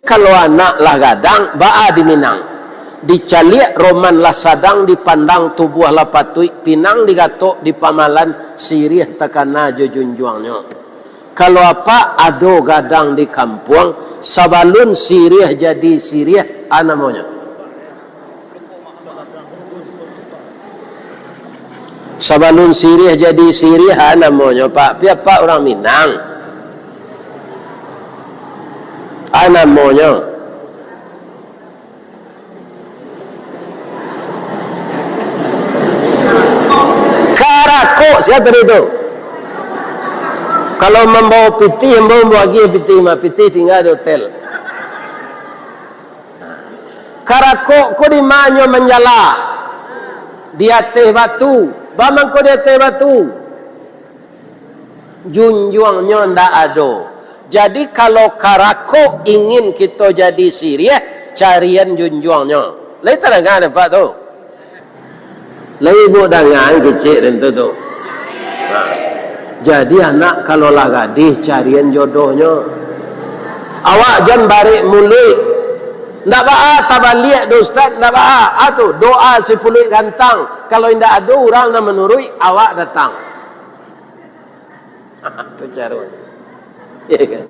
Kalau anak lah gadang, ba'a di Minang. Dicaliak roman lah sadang, dipandang tubuh lah patui, pinang digatok di pamalan, sirih takana jujunjuangnya. Kalau apa, ado gadang di kampung, sabalun sirih jadi sirih, namanya. Sabalun sirih jadi sirih, namanya. Pak, piapa orang Minang. Namanya. Karako, siapa itu? Kalau membawa piti, membawa lagi piti tinggal di hotel. Karako, ko di manyo menjala. Di atas batu. Bamang ko di atas batu. Junjuangnya ndak ada. Jadi kalau karako ingin kita jadi sirih, carian junjuangnya. Lain tak dengar Pak tu. Lain ibu dengar kecil tentu tu. Jadi anak kalau lah gadis carian jodohnya. Awak jangan balik mulik. Ndak ba'a tabaliak do ustaz, ndak ba'a. Atu doa si pulik gantang. Kalau ndak ada orang nak menurui, awak datang. Tu cara. Ya kan?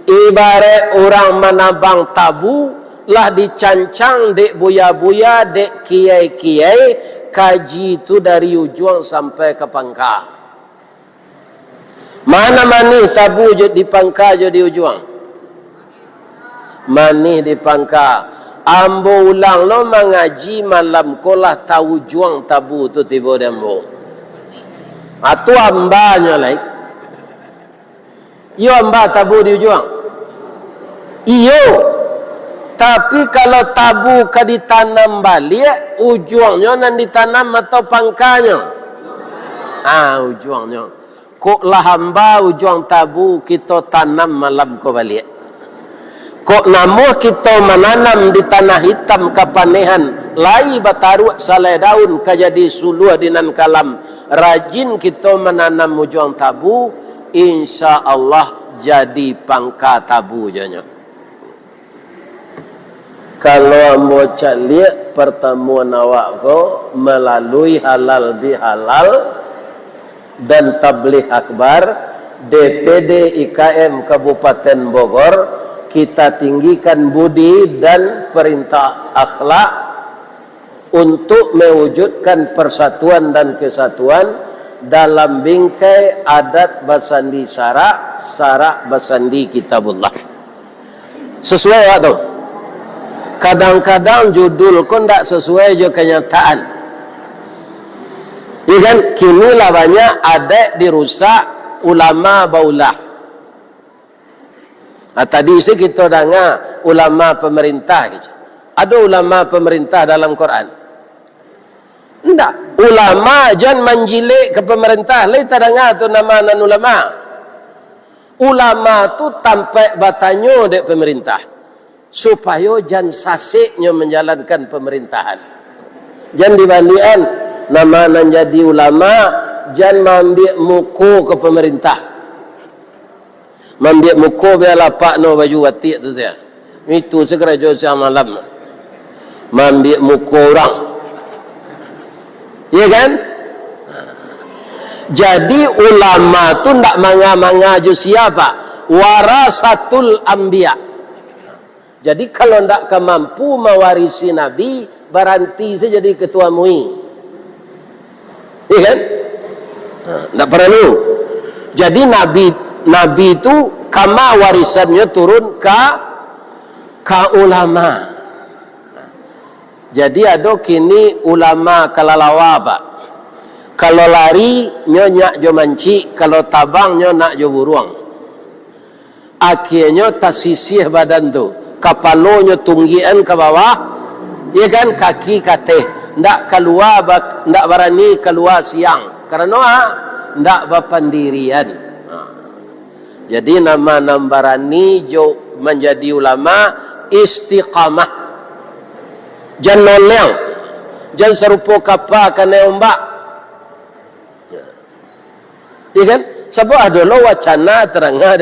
Ibarat orang menabang tabu lah dicancang dek buya-buya dek kiai-kiai, kaji itu dari ujung sampai ke pangkal. Mana mani tabu di pangkal je di ujung. Mani di pangkal. Ambo ulang lo mengaji malam kolah tahu juang tabu tu tiba dembo. Atu ambanya lain. Yo amba tabu di ujung. Iyo, tapi kalau tabu ke ditanam balik, ujungnya nan ditanam atau pangkanya? Ujungnya. Kok lah hamba ujung tabu kita tanam malam ke balik. Kok namuh kita menanam di tanah hitam kepanehan, lai bataru salai daun kajadi suluh dinan kalam. Rajin kita menanam ujung tabu, insya Allah jadi pangka tabu janya. Kalau mau caliak pertemuan awak ko melalui halal bihalal dan tabligh akbar DPD IKM Kabupaten Bogor, kita tinggikan budi dan perintah akhlak untuk mewujudkan persatuan dan kesatuan dalam bingkai adat basandi syarak, syarak basandi kitabullah. Sesuai waktu. Kadang-kadang judul kau tak sesuai je kenyataan. Ya kan? Kini lah banyak adat dirusak ulama baulah. Tadi sih kita dengar ulama pemerintah. Ada ulama pemerintah dalam Quran? Tidak. Ulama jangan menjilik ke pemerintah. Lain tak dengar tu nama nan ulama. Ulama tu tampak batanyo dek pemerintah. Supaya jangan sasiknya menjalankan pemerintahan. Jangan dibandingkan nama nan jadi ulama, jangan mengambil muka ke pemerintah. Mengambil muka biarlah pak no baju watik tu saya. Itu segera jauh malam. Mengambil muka orang. Ya kan? Jadi ulama tu ndak manga-manga ju siapa? Warasatul anbiya. Jadi kalau tidak mampu mewarisi Nabi, berhenti saja jadi ketua MUI. Iya kan? Tidak perlu. Jadi Nabi itu kama warisannya turun ke ulama. Jadi ada kini ulama kalalawa pak. Kalau lari nyak jo manci, kalau tabang nak jo buruang. Akhirnya tasisih badan tu. Kapalonya tunggian ke bawah, Ya kan, kaki kateh ndak keluar, ndak berani keluar siang karena ndak berpendirian. Jadi nama berani jo menjadi ulama istiqamah, jangan noleng, jangan serupa kapal kena ombak. Ya kan, sebab ada lo wacana terangah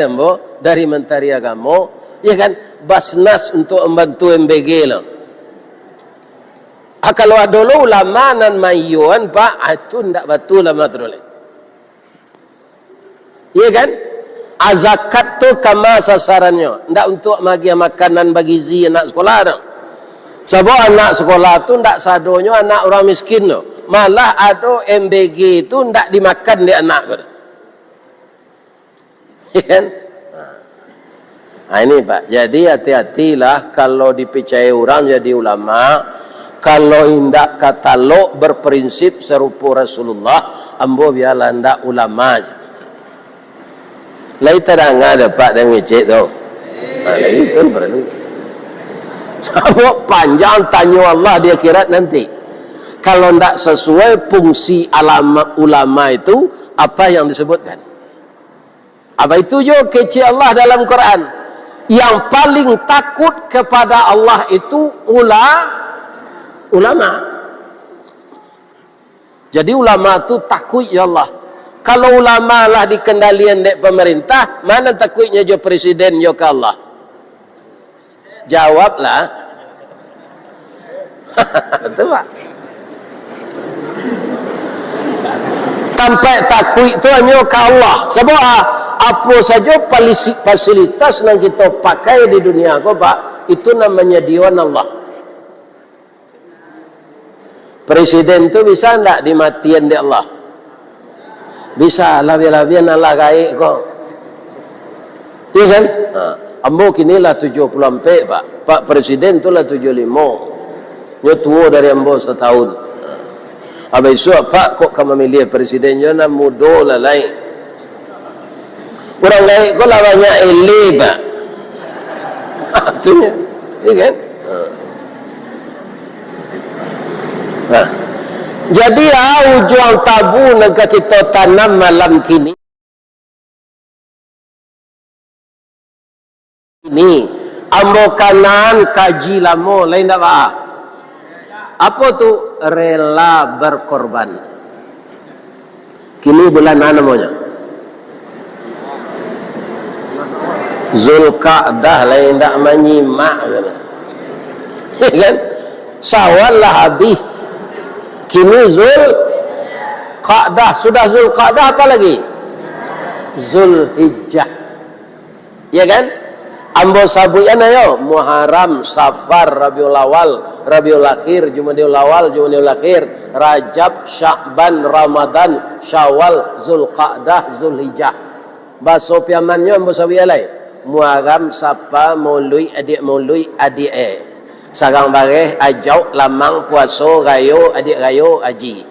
dari Menteri Agama, ya kan, Basnas untuk membantu MBG lo. Kalau ada lo ulama nan mayuan pak, itu ndak betul lama teroleh. Ya kan? Zakat tu kama sasarannya, ndak untuk bagi makanan bagi zi anak sekolah dah. Sebab anak sekolah tu ndak sadonyo anak orang miskin no. Malah ada MBG tu ndak dimakan di anak tu. Ya kan? Ini Pak. Jadi hati-hatilah kalau dipercaya orang jadi ulama. Kalau indak katalog berprinsip serupa Rasulullah, ambo biarlah ndak ulama je. Lai terang ada Pak dan ngecek tu. Lai itu perlu. Sebab panjang tanya Allah di akhirat nanti. Kalau ndak sesuai fungsi ulama itu, apa yang disebutkan? Apa itu jo kecil Allah dalam Quran? Yang paling takut kepada Allah itu ulama. Jadi ulama tu takut ya Allah. Kalau ulama lah dikendalian dek pemerintah, mana takutnya jo presiden jo ke Allah? Jawablah. Betul Pak. Sampai takut itu hanya ke Allah. Sebab apa saja fasilitas yang kita pakai di dunia ko Pak, itu namanya diwan Allah. Presiden tu bisa enggak dimatian di Allah? Bisa, labian-labian Allah gaik kok. Iya kan? Ambo kinilah 70 ampe Pak. Pak Presiden tu lah 75. Dia tua dari ambo setahun. Habis itu Pak kok kamu milih presidennya nak muda lah lain. Orang gaik kok lah banyak eleh Pak. Itunya. Iya kan? Jadi ujung tabu negara kita tanam malam kini ini ambo kanan kaji lamo lain apa tu rela berkorban. Kini bulan mana namanya? Zulqa'dah lain tak menyimak kan? Sawal lah habis. Kini Zulqa'dah, sudah Zulqa'dah apa lagi? Zulhijjah. Ya kan? Ambo sabuyan ayo Muharram, Safar, Rabiul Awal, Rabiul Akhir, Jumadil Awal, Jumadil Akhir, Rajab, Sya'ban, Ramadan, Syawal, Zulqa'dah, Zulhijjah. Baso piamannya ambo sabuyan lain. Muharram, Sapa, Maului, adik sarang bareh, ajau, lamang, puaso, rayo, adik rayo, aji.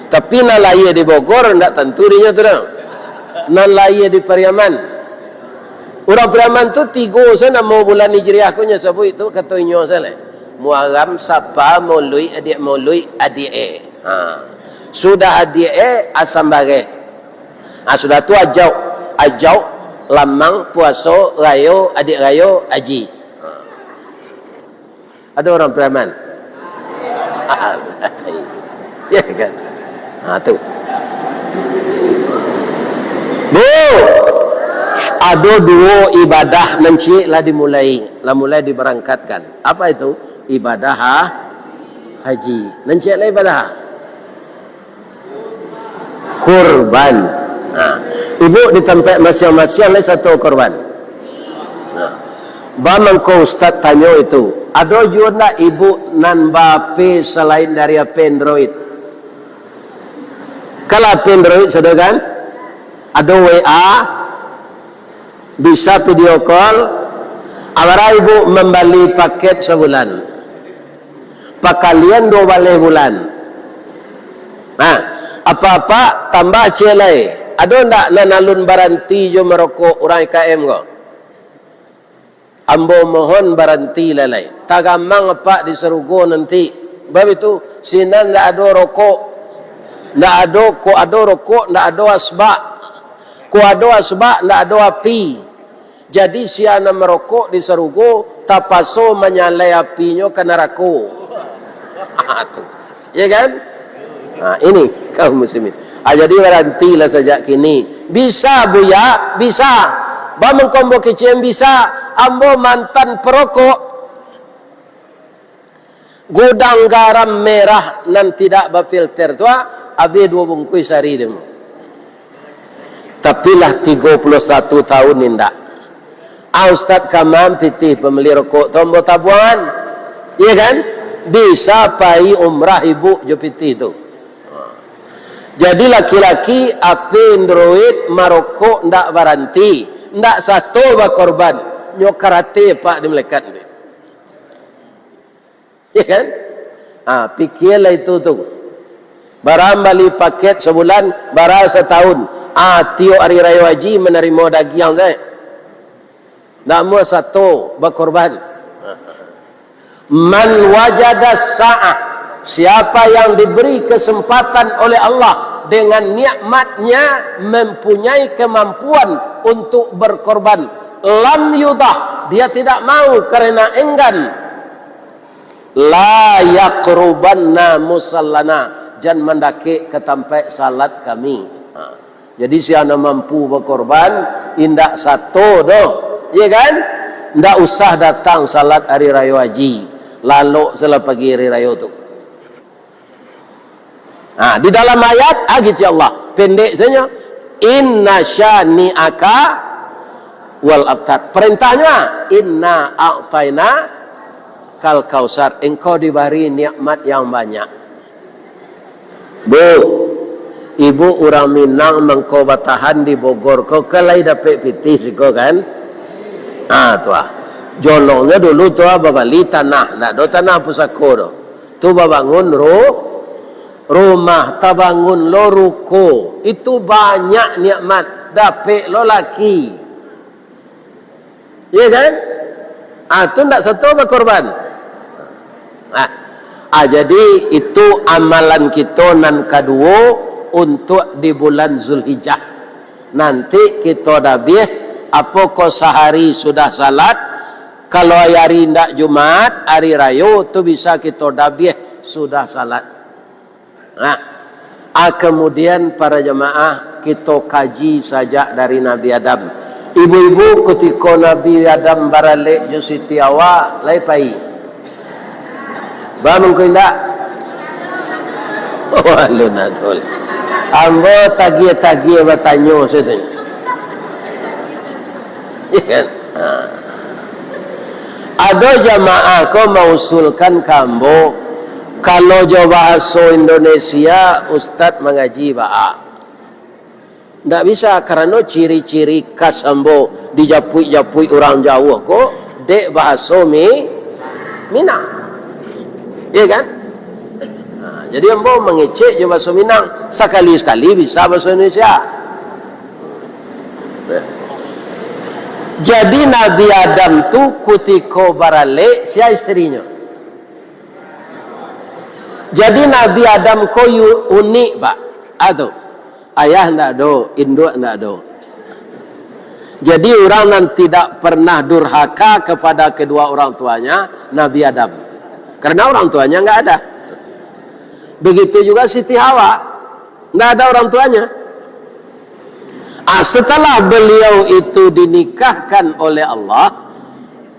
Tapi nak lahir di Bogor, tak tentu dia tu dah. Nak lahir di Pariaman. Orang Pariaman tu 3 sana mau bulan Hijriah kunya sebut itu katanya sana. Muharram, Sapa, Maului, adik Sudah adik asam bareh. Sudah tu ajau, lamang, puaso, rayo, adik rayo, aji. Ada orang Pariaman? Ya kan? Tu. Ada 2 ibadah nanti lah mulai diberangkatkan. Apa itu? Ibadah haji. Nanti lah ibadah kurban. Ibu di tempat masing-masing lah satu kurban. Bamang ko Ustaz tanya itu. Ada juga nak ibu nan bape selain dari Android? Kalau Android sudah kan? Ada WA, bisa video call. Awara ibu membeli paket sebulan. Pakalian 2 balik bulan. Nah, apa-apa tambah celai. Ada ndak nan alun baranti jo merokok orang IKM kok? ambo mohon berhenti lalai. Tagamang apa di serugo nanti. Bab itu sinan ndak ada rokok. Ndak ada ko ada rokok, ndak ada asbak. Ko ada asbak, ndak ada api. Jadi siana merokok di serugo tapaso menyalai apinya ke neraka. Tu. Ya kan? Nah, ini kaum muslimin. Jadi berhentilah sejak kini. Bisa buya, bisa. Bameng kombo kecil bisa. Ambo mantan perokok. Gudang garam merah nan tidak berfilter tua. Abi 2 bungkus hari demo. Tapi lah 31 tahun indak. Ustaz Kamam fitih pembeli rokok tombo tabuan. Iya kan? Bisa pai umrah ibu jo fitih tu. Jadi laki-laki api android marokok ndak berhenti, ndak satu berkorban, nyok karate pak di melekat tu. Ya kan? Pikirlah itu tu. Barang bali paket sebulan, barang setahun. Tiok hari raya haji menerima daging saya. Ndak mau satu berkorban. Man wajadas sa'ah. Siapa yang diberi kesempatan oleh Allah dengan nikmatnya mempunyai kemampuan untuk berkorban, lam yudah, dia tidak mau karena enggan. La yaqrubanna musallana, jangan mendaki ke tempat salat kami. Jadi siapa mampu berkorban, indak satu doh, ya kan? Ndak usah datang salat hari raya haji, lalu setelah pagi hari raya tu. Di dalam ayat gitu Allah pendek saja, inna syani'aka wal abtar. Perintahnya inna a'taina kal kausar, engkau diberi nikmat yang banyak. Bu, ibu orang Minang mengkau batahan di Bogor, kau kelai dapat fitih siko kan? Tuah. Jolongnya dulu tuah babali tanah, nak do tanah pusako do. Tu babangun rumah, tabangun lo ruko, itu banyak nikmat dapat lo laki, ya kan? Itu tidak satu berkorban. Jadi itu amalan kita nan kedua untuk di bulan Zulhijjah. Nanti kita dabih apakah sehari sudah salat, kalau hari ndak Jumat, hari raya tu bisa kita dabih sudah salat. Kemudian para jemaah kita kaji saja dari Nabi Adam. Ibu-ibu ketika Nabi Adam baralik jo Siti Hawa lai pai. Ba mungkin tak? Walau nadol. Ambo tagi-tagi bertanya situ. Ya kan? Ada jemaah kau mausulkan kambo. Kalau jauh bahasa Indonesia, Ustaz mengaji ba'a. Tak bisa, karena ciri-ciri khas ambo dijapui-japui orang jauh kok, dek bahasa Minang. Ya kan? Jadi ambo mengecek je bahasa Minang, sekali-sekali bisa bahasa Indonesia. Jadi Nabi Adam tu kutiko barale sia istrinya. Jadi Nabi Adam ko unik pak, atau ayah ndak do, induk ndak do. Jadi orang yang tidak pernah durhaka kepada kedua orang tuanya Nabi Adam, karena orang tuanya nggak ada. Begitu juga Siti Hawa, nggak ada orang tuanya. Setelah beliau itu dinikahkan oleh Allah,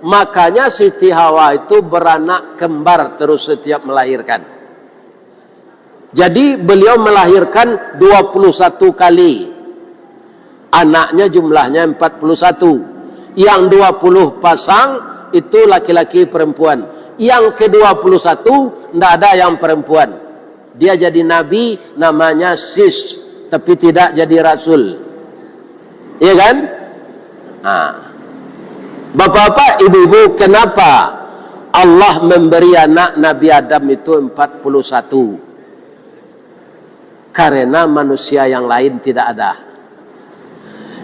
makanya Siti Hawa itu beranak kembar terus setiap melahirkan. Jadi beliau melahirkan 21 kali. Anaknya jumlahnya 41. Yang 20 pasang itu laki-laki perempuan. Yang ke-21 tidak ada yang perempuan. Dia jadi nabi namanya Sis, tapi tidak jadi rasul. Iya kan? Bapak-bapak, ibu-ibu, kenapa Allah memberi anak Nabi Adam itu 41? Karena manusia yang lain tidak ada.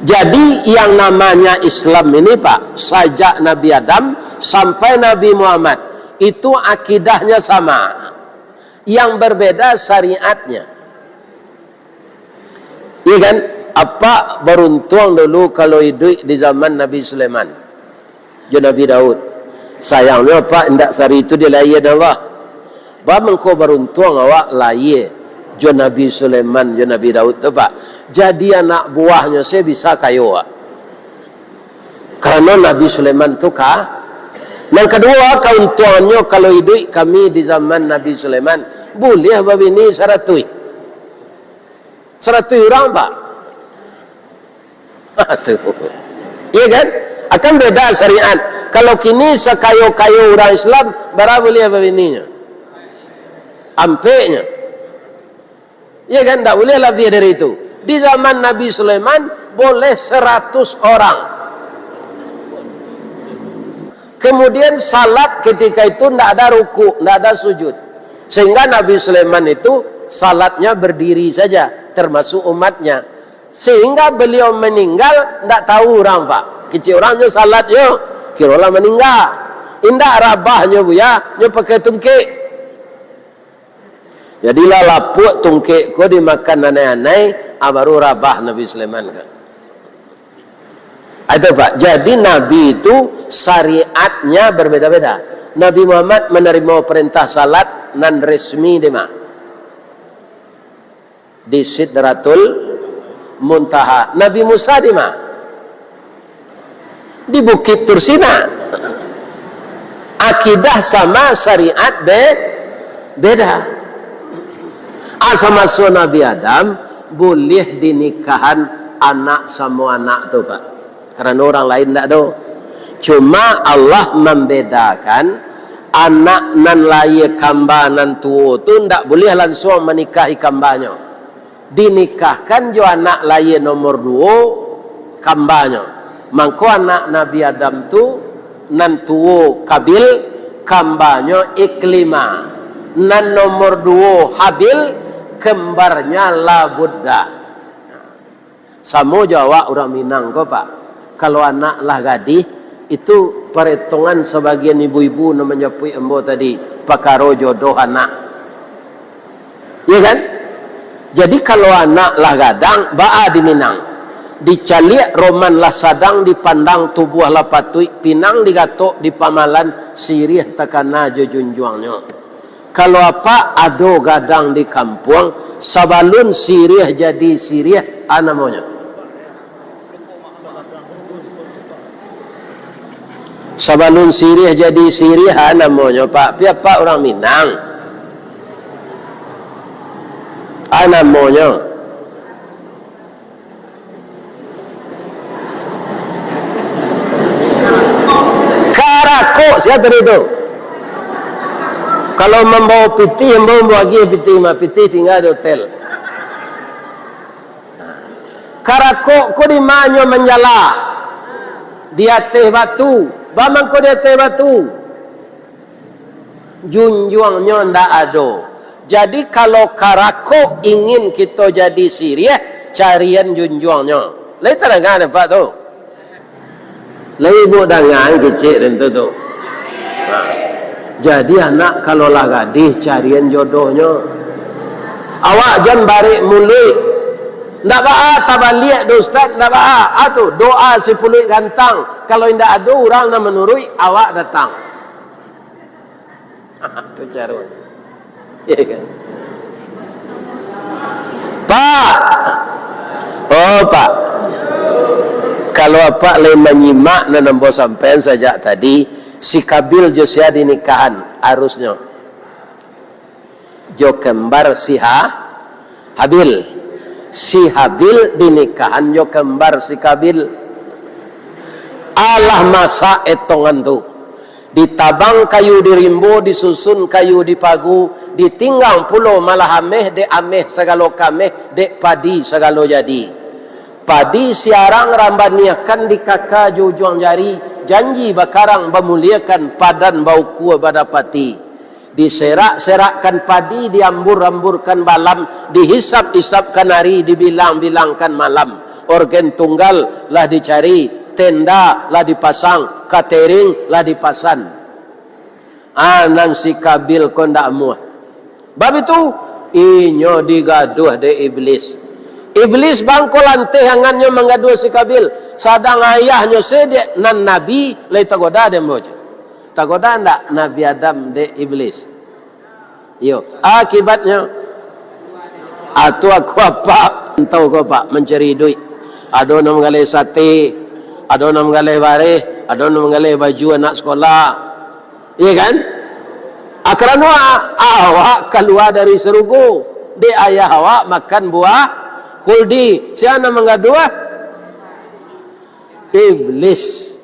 Jadi yang namanya Islam ini Pak, sejak Nabi Adam sampai Nabi Muhammad itu akidahnya sama. Yang berbeda syariatnya. Iya kan? Apa beruntung dulu kalau hidup di zaman Nabi Sulaiman, Nabi Daud. Sayangnya Pak, tidak sehari itu dia lahir Allah. Bapak engkau beruntung awak lahir Nabi Sulaiman, Nabi Daud tu Pak. Jadi anak buahnya saya bisa kayu Pak. Karena Nabi Sulaiman tu kah. Yang kedua, keuntungannya kalau hidup kami di zaman Nabi Sulaiman, boleh bapak ini 100 orang Pak. Iya kan? Akan beda syariat. Kalau kini sekayu-kayu orang Islam, berapa boleh bapak ininya? Ampeknya. Iya kan? Tak boleh lebih dari itu. Di zaman Nabi Sulaiman boleh 100 orang. Kemudian salat ketika itu tidak ada ruku, tidak ada sujud. Sehingga Nabi Sulaiman itu salatnya berdiri saja, termasuk umatnya. Sehingga beliau meninggal, tidak tahu orang Pak. Kecil orangnya salatnya, kira orang meninggal. Indah rabahnya bu ya, dia pakai tungkik. Jadilah lapuk tungkik ko dimakan aneh-aneh, baru rabah Nabi Sulaiman kan. Itu Pak. Jadi Nabi itu syariatnya berbeda-beda. Nabi Muhammad menerima perintah salat nan resmi di Sidratul Muntaha. Nabi Musa di mana? Di Bukit Tursina. Akidah sama, syariat beda. Asal-masuk Nabi Adam boleh dinikahan anak sama anak tu Pak. Karena orang lain tidak ada. Cuma Allah membedakan anak nan lahir kamba nan tua tu tidak boleh langsung menikahi kambanya. Dinikahkan jo anak lahir nomor 2 kambanya. Maka anak Nabi Adam tu nan tua Kabil, kambanya Iklima. Nan nomor 2 Habil, kembarnya Labudda. Sama Jawa orang Minang kok Pak. Kalau anak lah gadis, itu perhitungan sebagian ibu-ibu namanya Pui Embo tadi, pakaro jodoh anak. Iya kan? Jadi kalau anak lah gadang, ba'a di Minang. Dicaliak roman lah sadang, dipandang tubuh lah patui, pinang digatok di pamalan, sirih takana jujunjuangnya. Kalau apa, ado gadang di kampung, sabalun sirih jadi sirih, namanya. Sabalun sirih jadi sirih namanya Pak. Piapa orang Minang? Namanya Karako. Siapa itu? Kalau membawa piti, membawa lagi piti, piti tinggal di hotel. Karako ko di manyo menjala di atas batu. Bamang ko dia teh batu. Junjuangnya ndak ada. Jadi kalau karako ingin kita jadi sirih, carian junjuangnya. Lai tak dengar Pak tu. Lai ibu dengar kecil tentu tu. Jadi anak kalau lah gadis carian jodohnya. Awak jangan balik mulik. Ndak ba'a tabaliak do ustaz, ndak ba'a. Atu doa si puluh gantang. Kalau indak ada orang nak menurui, awak datang. Itu cara. Ya kan? Pak. Oh Pak. Kalau apa lain menyimak dan nampak sampai saja tadi, si Kabil Josia dinikahan harusnya. Jo kembar si Habil. Si Habil dinikahan jo kembar si Kabil. Allah masa etongan tu. Ditabang kayu di rimbo, disusun kayu di pagu, ditinggang pulau malah ameh, dek ameh segala kameh, dek padi segala jadi. Padi siarang rambaniakan di kakak jujuang jari, janji bakarang bamuliakan padan bau kuah badapati. Diserak-serakkan padi, diambur-amburkan balam, dihisap-hisapkan hari, dibilang-bilangkan malam. organ tunggal lah dicari, tenda lah dipasang, catering lah dipasan. Nang si Kabil ko ndak muah. Bab itu inyo digaduh de iblis. Iblis bangko lanteh hangannya menggaduh si Kabil. Sadang ayahnya sedek nan nabi lai tagoda de moja. Tagoda ndak Nabi Adam de iblis. Yo, akibatnya atu aku apa? Tahu ko Pak mencari duit. Ada nak mengalih sate, ada nak mengalih bareh, ada nak mengalih baju anak sekolah. Iya kan? Akrano awak keluar dari serugu. De ayah awak makan buah khuldi. Siapa mengadu? Iblis.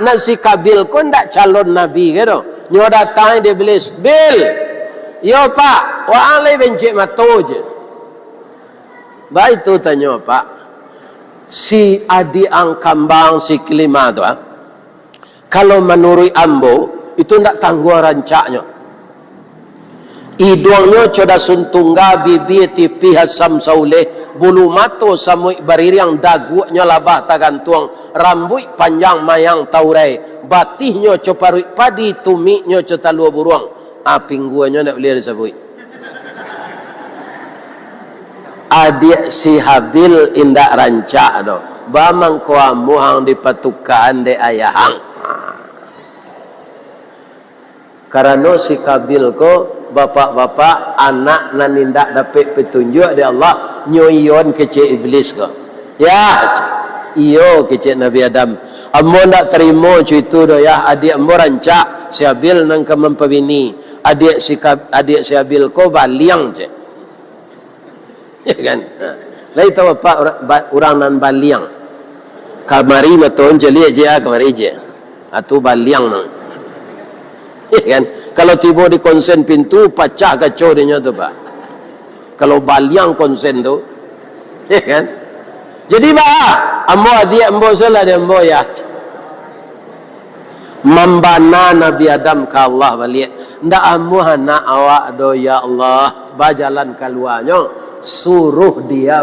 Nan si Kabil ko ndak calon nabi gitu. Nyo datang dia iblis. Bil. Yo Pak, wa alai bencik mato je. Baik tu tanya Pak. Si adi ang kambang si kelima tu kalau menurut ambo itu ndak tangguh rancaknya. Hidungnya coda suntungga, bibi tipi hasam sauleh, bulu mato samui baririang, dagunya labah tagantuang, rambut panjang mayang taurai, batihnya coparui padi, tumiknya cotalua buruang. Pingguannya ndak boleh disebut. Adik si Habil indak rancak do. Bamang ko amuhang dipatukan de ayahang. Karena si Kabil ko bapak-bapak anak nan indak dapat petunjuk dari Allah nyoyon kecil iblis ko. Ya, iyo kecil Nabi Adam. Ammo ndak terima itu do ya adik ammo rancak si Habil nang ke mempawini. Adik si Habil ko baliang je. Ya kan? Lai tahu Pak orang nan baliang. Kamari maton jeli aja kamari je. Atu baliang nang. Ya kan? Kalau tiba di konsen pintu pecah kacau dia tu Pak. Kalau baliang konsen tu. Ya kan? Jadi Pak, ambo adik ambo salah dia ambo ya. Membana Nabi Adam ke Allah balik. Ndak ambo anak awak do ya Allah bajalan keluarnya. Suruh dia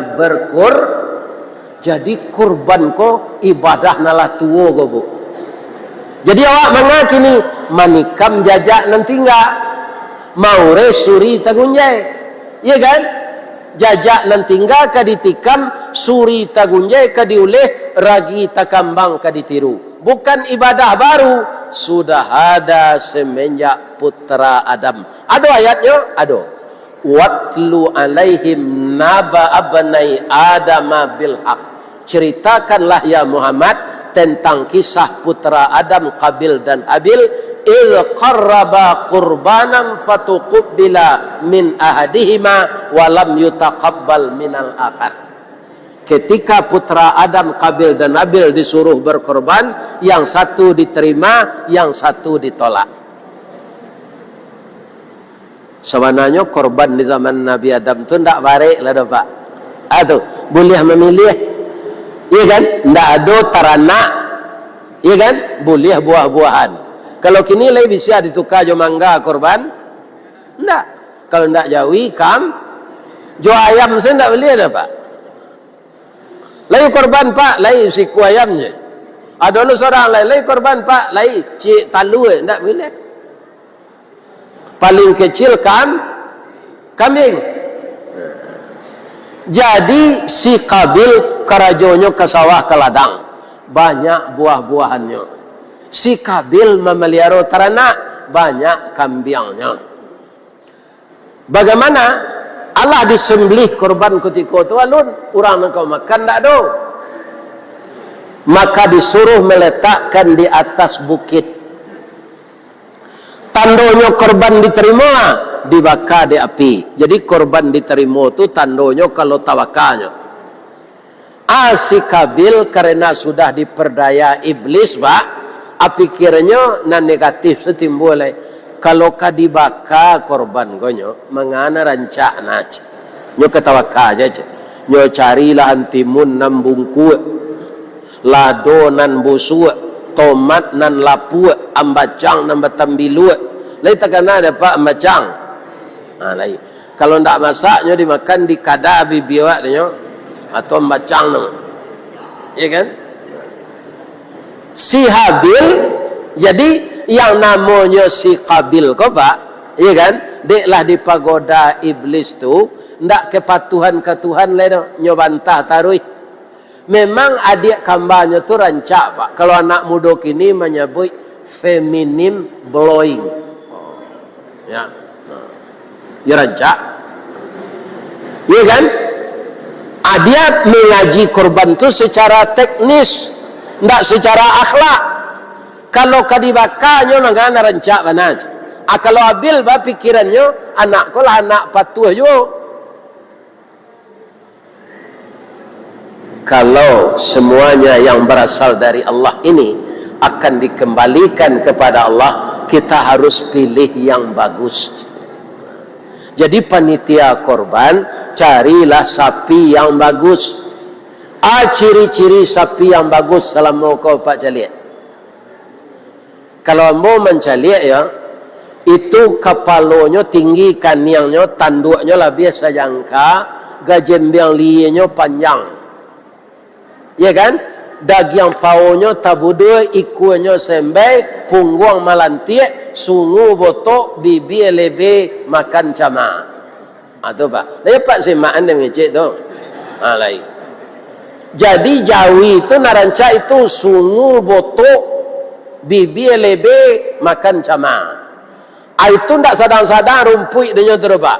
jadi kurban ko ibadah nalah tuwo ko bu. Jadi awak mengakini manikam jajak nanti enggak mau resuri tagunjai, iya kan? Jajak nanti enggak kaditikam suri tagunjai kadiuleh ragi takambang kaditiru. Bukan ibadah baru, sudah ada semenjak putra Adam. Ada ayatnya? Ada. Watlu alaihim naba abnai adama bil haq. Ceritakanlah ya Muhammad tentang kisah putra Adam Qabil dan Habil. Il qarraba qurbanan fatuqbila min ahadihima wa lam yutaqabbal minal akhar. Ketika putra Adam Qabil dan Habil disuruh berkorban, yang satu diterima, yang satu ditolak. Sebenarnya korban di zaman Nabi Adam tu tidak baik lah Pak. Aduh, boleh memilih, iya kan? Tidak ada teranak, iya kan? Boleh buah-buahan. Kalau kini lagi bisa ditukar jo mangga korban, tidak. Kalau tidak jawi kam, jo ayam saya tidak boleh dah Pak. Lagi korban Pak, lagi siku ayamnya. Ada seorang lagi korban Pak, lagi cik talu, tidak boleh. Paling kecil kambing. Jadi si Kabil kerajonyo ke sawah ke ladang, banyak buah-buahannya. Si Kabil memelihara ternak, banyak kambingnya. Bagaimana Allah disembelih korban ketika itu alun orang nak makan tak ada. Maka disuruh meletakkan di atas bukit. Tandonya korban diterima, dibakar di api. Jadi korban diterima itu tandonya kalau tawakalnya. Si Kabil karena sudah diperdaya iblis Pak, pikirnya nan negatif setimbul. Kalau dibakar korban gonyo, mengana rancak naj. Nyo ketawakal aja. Nyo carilah antimun nan bungku, lado nan busu, tomat nan lapu, ambacang nan batambilu. Lai takkan ada Pak ambacang. Lai. Kalau ndak masaknya dimakan di kada bibiwak nyo. atau macang nama. Ya kan? Si Habil, jadi yang namanya si Qabil kau pak, ya kan? Deklah di pagoda iblis tu, ndak kepatuhan ke Tuhan le nyobantah tarui. Memang adik kambanya tu rancak pak. Kalau anak muda kini menyebut feminim blowing. Ya. Ya rancak. Ya kan? Dia mengaji korban tu secara teknis, ndak secara akhlak. Kalau kadibakanya nangana rancak mana? Kalau Abil bah pikirannya anak ko lah anak patuh jo. Kalau semuanya yang berasal dari Allah ini akan dikembalikan kepada Allah, kita harus pilih yang bagus. Jadi panitia korban, carilah sapi yang bagus. Ciri-ciri sapi yang bagus selama kau pak caliat. Kalau mau mencaliat ya, itu kepalanya tinggi, kaniangnya, tanduknya lah biasa jangka, gajembiang lienya panjang. Ya kan? Daging paunya tabudu, ikunya sembai, punggung malantik, sungu botok, bibi lebe, makan cama. Itu pak. Lepas semaan dia ngecek tu. Lain. Jadi Jawi itu naranca itu sungu botok, bibi lebe, makan cama. Itu ndak sadang-sadang rumput dia tu pak.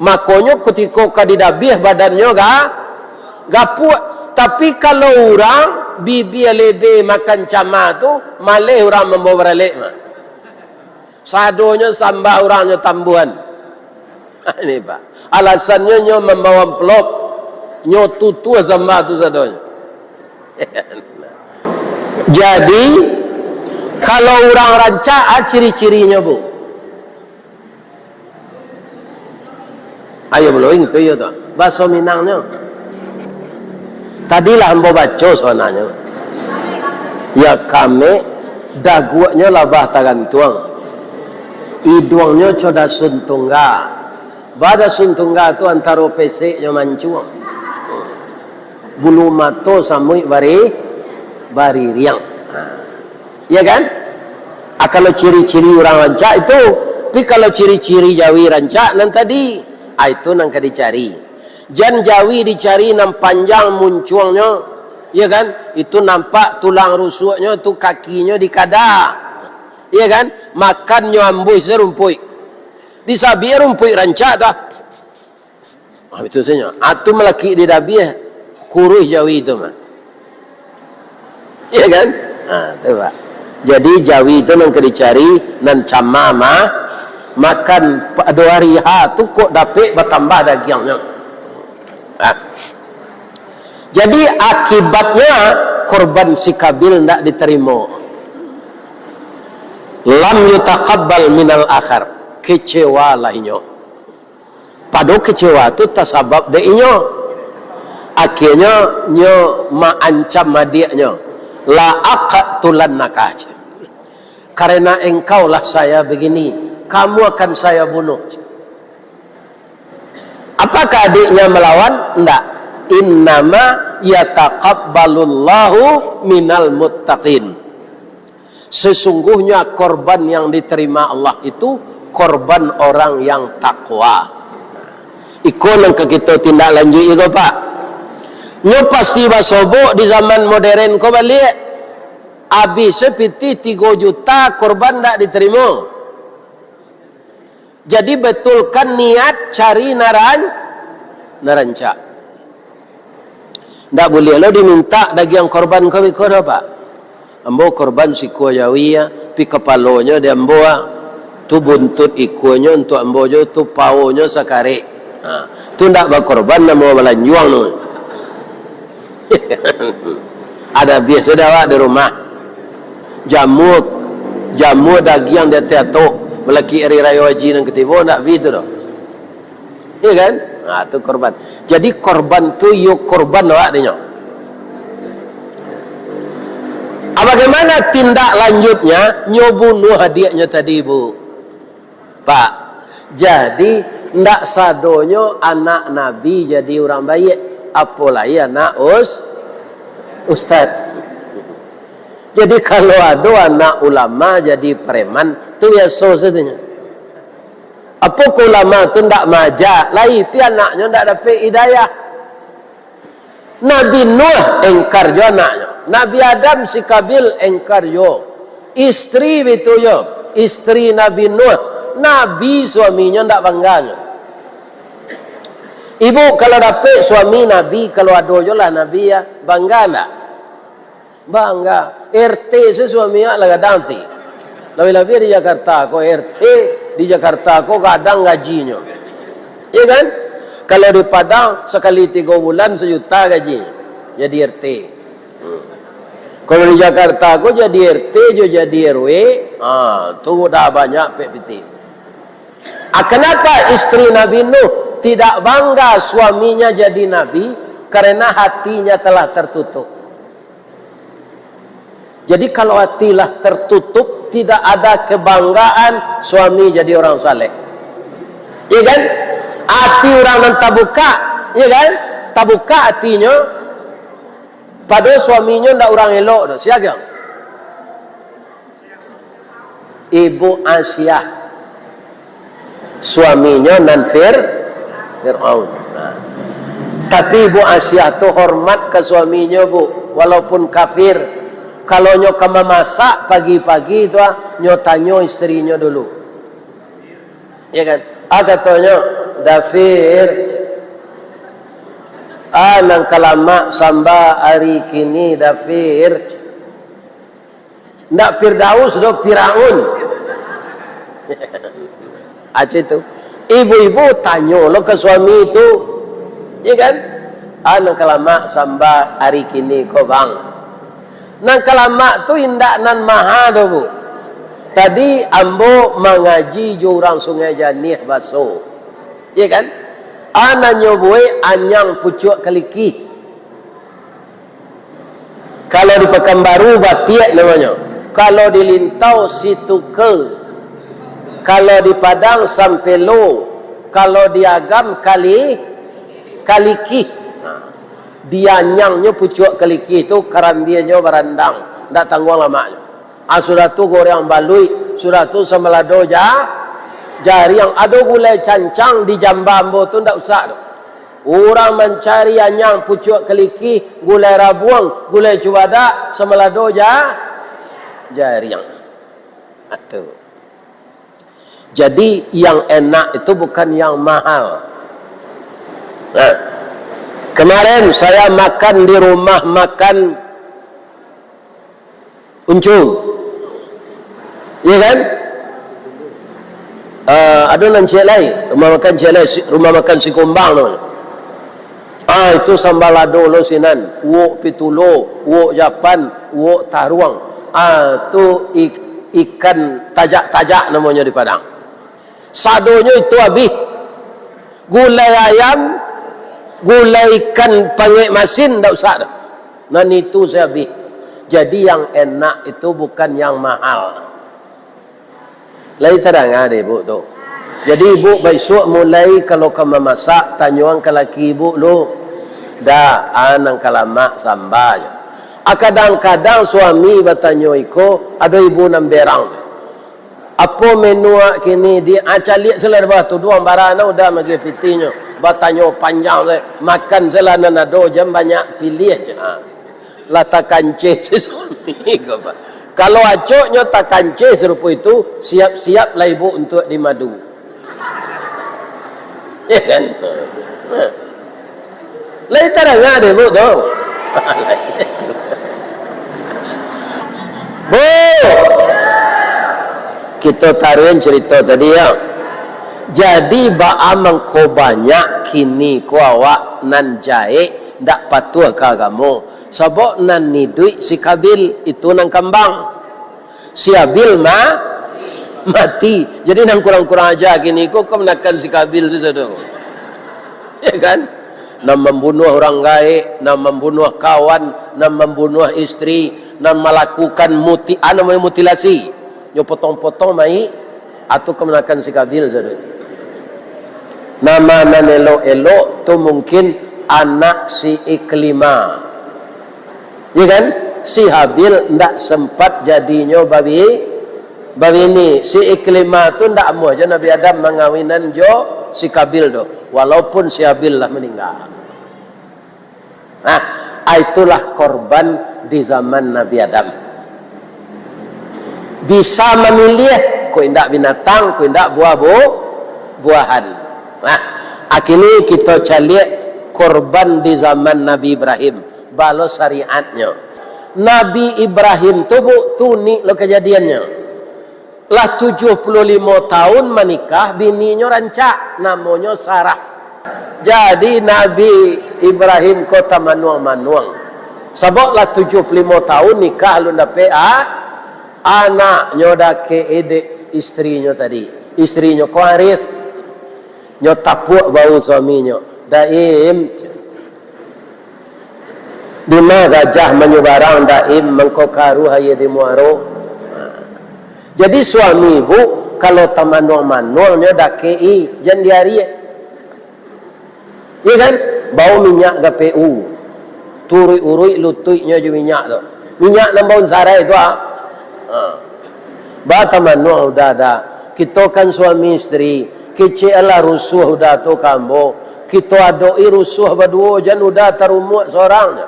Makanya ketika kadidabih badannya gak puas. Tapi kalau orang bibi lebe makan cama tu, malih orang membawa balik mah. Sadonya sambah orangnya tambuhan. Ini pak. Alasannya nyo membawa pelop, nyo tutu sambah tu sadonya. Jadi kalau orang rancak, ciri-cirinya bu. Ayo belum itu ya tu. Bahasa Minangnya. Tadilah hamba baca soalnya. Ya kami daguanya labah tagantuang. Hidungnya coda suntungga. Bada suntungga tu antara pesek nya mancuang. Bulu mato samui bari riang. Ya kan? Kalau ciri-ciri orang rancak itu, tapi kalau ciri-ciri Jawi rancak nan tadi, itu nang ka dicari. Jan Jawi dicari nam panjang munculnya, ya kan? Itu nampak tulang rusuknya, tu kakinya dikada, ya kan? Makannya ambuh serumpui, disabi rumpui rancak dah. Itu saja. Atu melaki di dabiah kuruh Jawi itu mah, ya kan? Tu pak. Jadi Jawi itu nang dicari nan cama mah makan 2 hari tu kok dapat bertambah dagingnya. Jadi akibatnya korban si Qabil tidak diterima. Lam yutaqabbal minal akhar. Kecewa lahnya. Padahal kecewa itu tasabab deinyo. Akhirnya nyo maancam madiaknya. La aqtulannaka. Karena engkau lah saya begini, kamu akan saya bunuh. Apakah adiknya melawan? Enggak. Innama yataqabbalullahu minal muttaqin. Sesungguhnya korban yang diterima Allah itu korban orang yang takwa. Ikut yang kita tindak lanjut itu pak. Nyo pasti basobok di zaman modern kau balik. Habis seperti 3 juta korban tak diterima. Jadi betulkan niat cari narancak. Tak boleh lo diminta daging korban kau ikut apa? Ambo korban si kuah Jawi pi kepalonya dia ambo tu buntut ikunya untuk ambo jo tu paunya sakare. Tu ndak ba korban namo balanjuang no. Ada biasa dah di rumah. Jamu daging dia tiato. Melaki hari raya haji nang ketiba nak begitu dah. Ya kan? Tu korban. Jadi korban tu yo korban awak dia. Bagaimana tindak lanjutnya? Nyo bunuh hadiahnya tadi bu. Pak. Jadi ndak sadonyo anak Nabi jadi orang baik. apalagi anak ustad. Jadi kalau ada anak ulama jadi preman, tu biasa saja. Apa ke ulama tu ndak majak, lai pi anaknya ndak dapat hidayah. Nabi Nuh engkar jo anaknya. Nabi Adam si Kabil engkar jo. Istri itu yo, istri Nabi Nuh, Nabi suaminya ndak bangganya. Ibu kalau dapat suami Nabi, kalau ada jo lah Nabi ya, bangga ndak? Bangga. RT suaminya lah kadang ti. Lebih-lebih di Jakarta, kok RT di Jakarta kok kadang gajinya. Iya kan? Kalau di Padang sekali 3 bulan 1 juta gajinya. Jadi RT. Kalau di Jakarta kok jadi RT, jadi RW, tu udah banyak PPT. Kenapa istri Nabi Nuh tidak bangga suaminya jadi Nabi? Karena hatinya telah tertutup. Jadi kalau hatilah tertutup, tidak ada kebanggaan suami jadi orang saleh. Iya kan? Hati orang yang tak buka, iya kan? Tak buka hatinya, pada suaminya tidak orang elok. Siapa? Ibu Asyah. Suaminya Fir'aun. Tapi Ibu Asyah tu hormat ke suaminya, bu, walaupun kafir. Kalau nyo kama masak pagi-pagi itu nyo tanyo istrinya dulu. Ya kan? Katanya Dafir nang kalama samba hari kini Dafir ndak Firdaus do Firaun. Aja itu. Ibu-ibu tanyo lo ke suami itu. Ya kan? Nang kalama samba hari kini ko bang. Nang kalamak tu indak nan maha tu bu. Tadi ambo mengaji jurang sungai Janih baso. Iya kan? Ana nyoboi anyang pucuk keliki. Kalau di Pekanbaru Batiak namanya. Kalau di Lintau Situke. Kalau di Padang Sampelo. Kalau di Agam Kaliki. Dia nyangnya pucuk keliki itu karambianya barandang, ndak tanggung lamanya. Sudah tu goreng balui, sudah tu semelado jari yang ada gulai cancang di jambambo tu ndak usah. Orang mencari yang pucuk keliki, gulai rabuang, gulai cubada, semelado jari yang. Itu. Jadi yang enak itu bukan yang mahal. Kemarin saya makan di rumah makan Uncung. Iya kan? Ada nan celai, rumah makan si Kumbang tu. Itu sambal lado lo sinan, uok pitulo, uok Japan, uok taruang. Tu ikan tajak-tajak namanya di Padang. Sadonya itu habis. Gulai ayam, gulai ikan pangek masin tak usah dah. Dan itu saya habis. Jadi yang enak itu bukan yang mahal. Lai terang ada ibu tu. Jadi ibu besok mulai kalau kamu masak tanyuang ke laki ibu lu. Dah anang kalamak sambal. Kadang-kadang suami bertanya iko ada ibu namberang. Apa menu kini di acalik selerba tu dua barana udah magi pitinya. Bertanya panjang le makan selana nado jam banyak pilih aja. Lata kanceh si suami ko ba. Kalau acoknya tak kanceh serupa itu siap-siap lah ibu untuk dimadu. Ya kan? Lai tarang ada ibu tu. Bu, kita taruhin cerita tadi ya. Jadi baamang ko banyak kini ko awak nan jae ndak patuh ke agama. Sebab nan ni duit si Kabil itu nang kambang. Si Abil mati. Jadi nang kurang-kurang aja kini ko menakan si Kabil tu saudara. Ya kan? Nam membunuh orang gaib, nam membunuh kawan, nam membunuh istri, nam melakukan mutilasi. Yo potong-potong mai atau kemenakan si Kabil saudara. Nama nan elok-elok tu mungkin anak si Iklima. Ya kan? Si Habil ndak sempat jadinya babi ini. Si Iklima tu ndak mau aja Nabi Adam mengawinan jo si Kabil do. Walaupun si Habil lah meninggal. Nah, itulah korban di zaman Nabi Adam. Bisa memilih ku indak binatang, ku indak buah-buahan. Nah, akhirnya kita cari korban di zaman Nabi Ibrahim. Balas syariatnya. Nabi Ibrahim tu ni lo kejadiannya. Lah 75 tahun menikah, bininya rancak, namanya Sarah. Jadi Nabi Ibrahim kota manuang-manuang. Sebab lah 75 tahun nikah lu dapat anaknya dah ke edek istrinya tadi. Istrinya ko Arif. Nyo tapuk bau suaminya. Daim dima gajah menyubarang daim mengkokaru haye di muaro. Jadi suami ibu kalau manual-manualnya dah kei jan diari. Iya kan? Bau minyak GPU. Turui-urui lututnya je minyak tu. Minyak nambahun sarai tu Bata manual udah ada. Kita kan suami istri. Kece ala rusuh udah tu kambo. Kita adoi rusuh berdua jan udah terumuk seorangnya.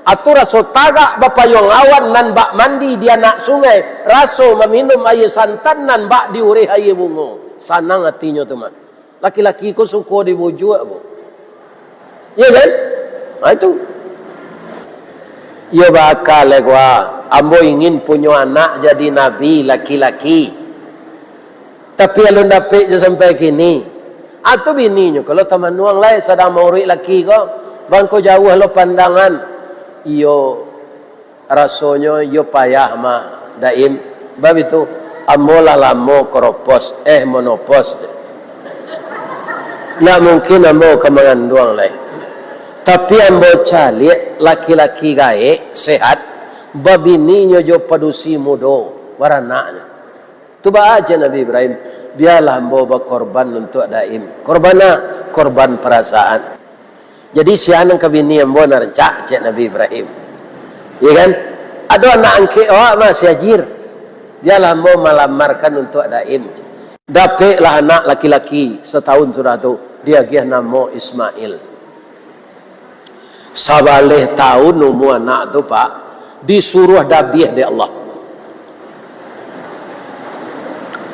Atu raso tagak bapayong awan nan bak mandi di anak sungai. Raso meminum air santan nan bak diurih air bungo. Sanang hatinya teman. Laki-laki ku suka dibujuk bu. Ya kan? Nah itu. Ya bakal gua. Ambo ingin punya anak jadi nabi laki-laki. Tapi alun dapet je sampai kini. Atau bininya kalau teman nuang lain sedang mau rik laki ko, bangko jauh lo pandangan. Iyo rasanya yo payah mah daim. Bab itu ambo lah lamo koropos monopos. Nak mungkin ambo kemanganduang lain. Tapi ambo cari laki-laki gae sehat, babininya jo padusi mudo warananya. Tu aja Nabi Ibrahim, biarlah ambo berkorban untuk daim. Korban perasaan. Jadi si anak kabini ambo narcak cek Nabi Ibrahim. Ya kan? Ada anak angke masih ajir. Biarlah ambo malamarkan untuk daim. Dapatlah anak laki-laki setahun sudah tu, dia gih nama Ismail. Sabaleh tahun umur anak tu pak disuruh dabiah di Allah.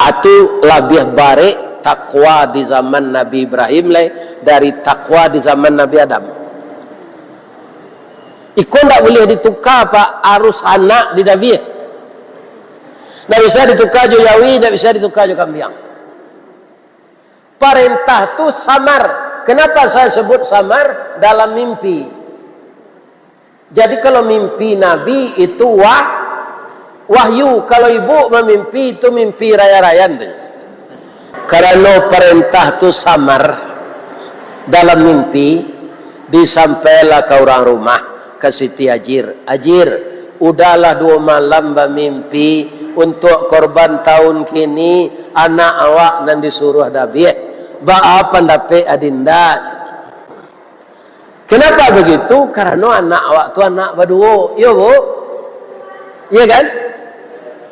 Atu labih barik takwa di zaman Nabi Ibrahim dari takwa di zaman Nabi Adam. Ikut tak boleh ditukar pak arus anak di dabiah. Tak bisa ditukar jo yawi, tak bisa ditukar jo kambiang. Perintah tu samar. Kenapa saya sebut samar? Dalam mimpi. Jadi kalau mimpi Nabi itu wahyu. Kalau ibu memimpi itu mimpi raya-rayan. Karena perintah itu samar dalam mimpi. Disampailah ke orang rumah. Ke Siti Ajir. Ajir, udahlah 2 malam bermimpi. Untuk korban tahun kini. Anak awak dan disuruh dabiah. Apa dapat adinda? Kenapa begitu? Karena anak awak tu anak berdua. Ya bu? Ya kan?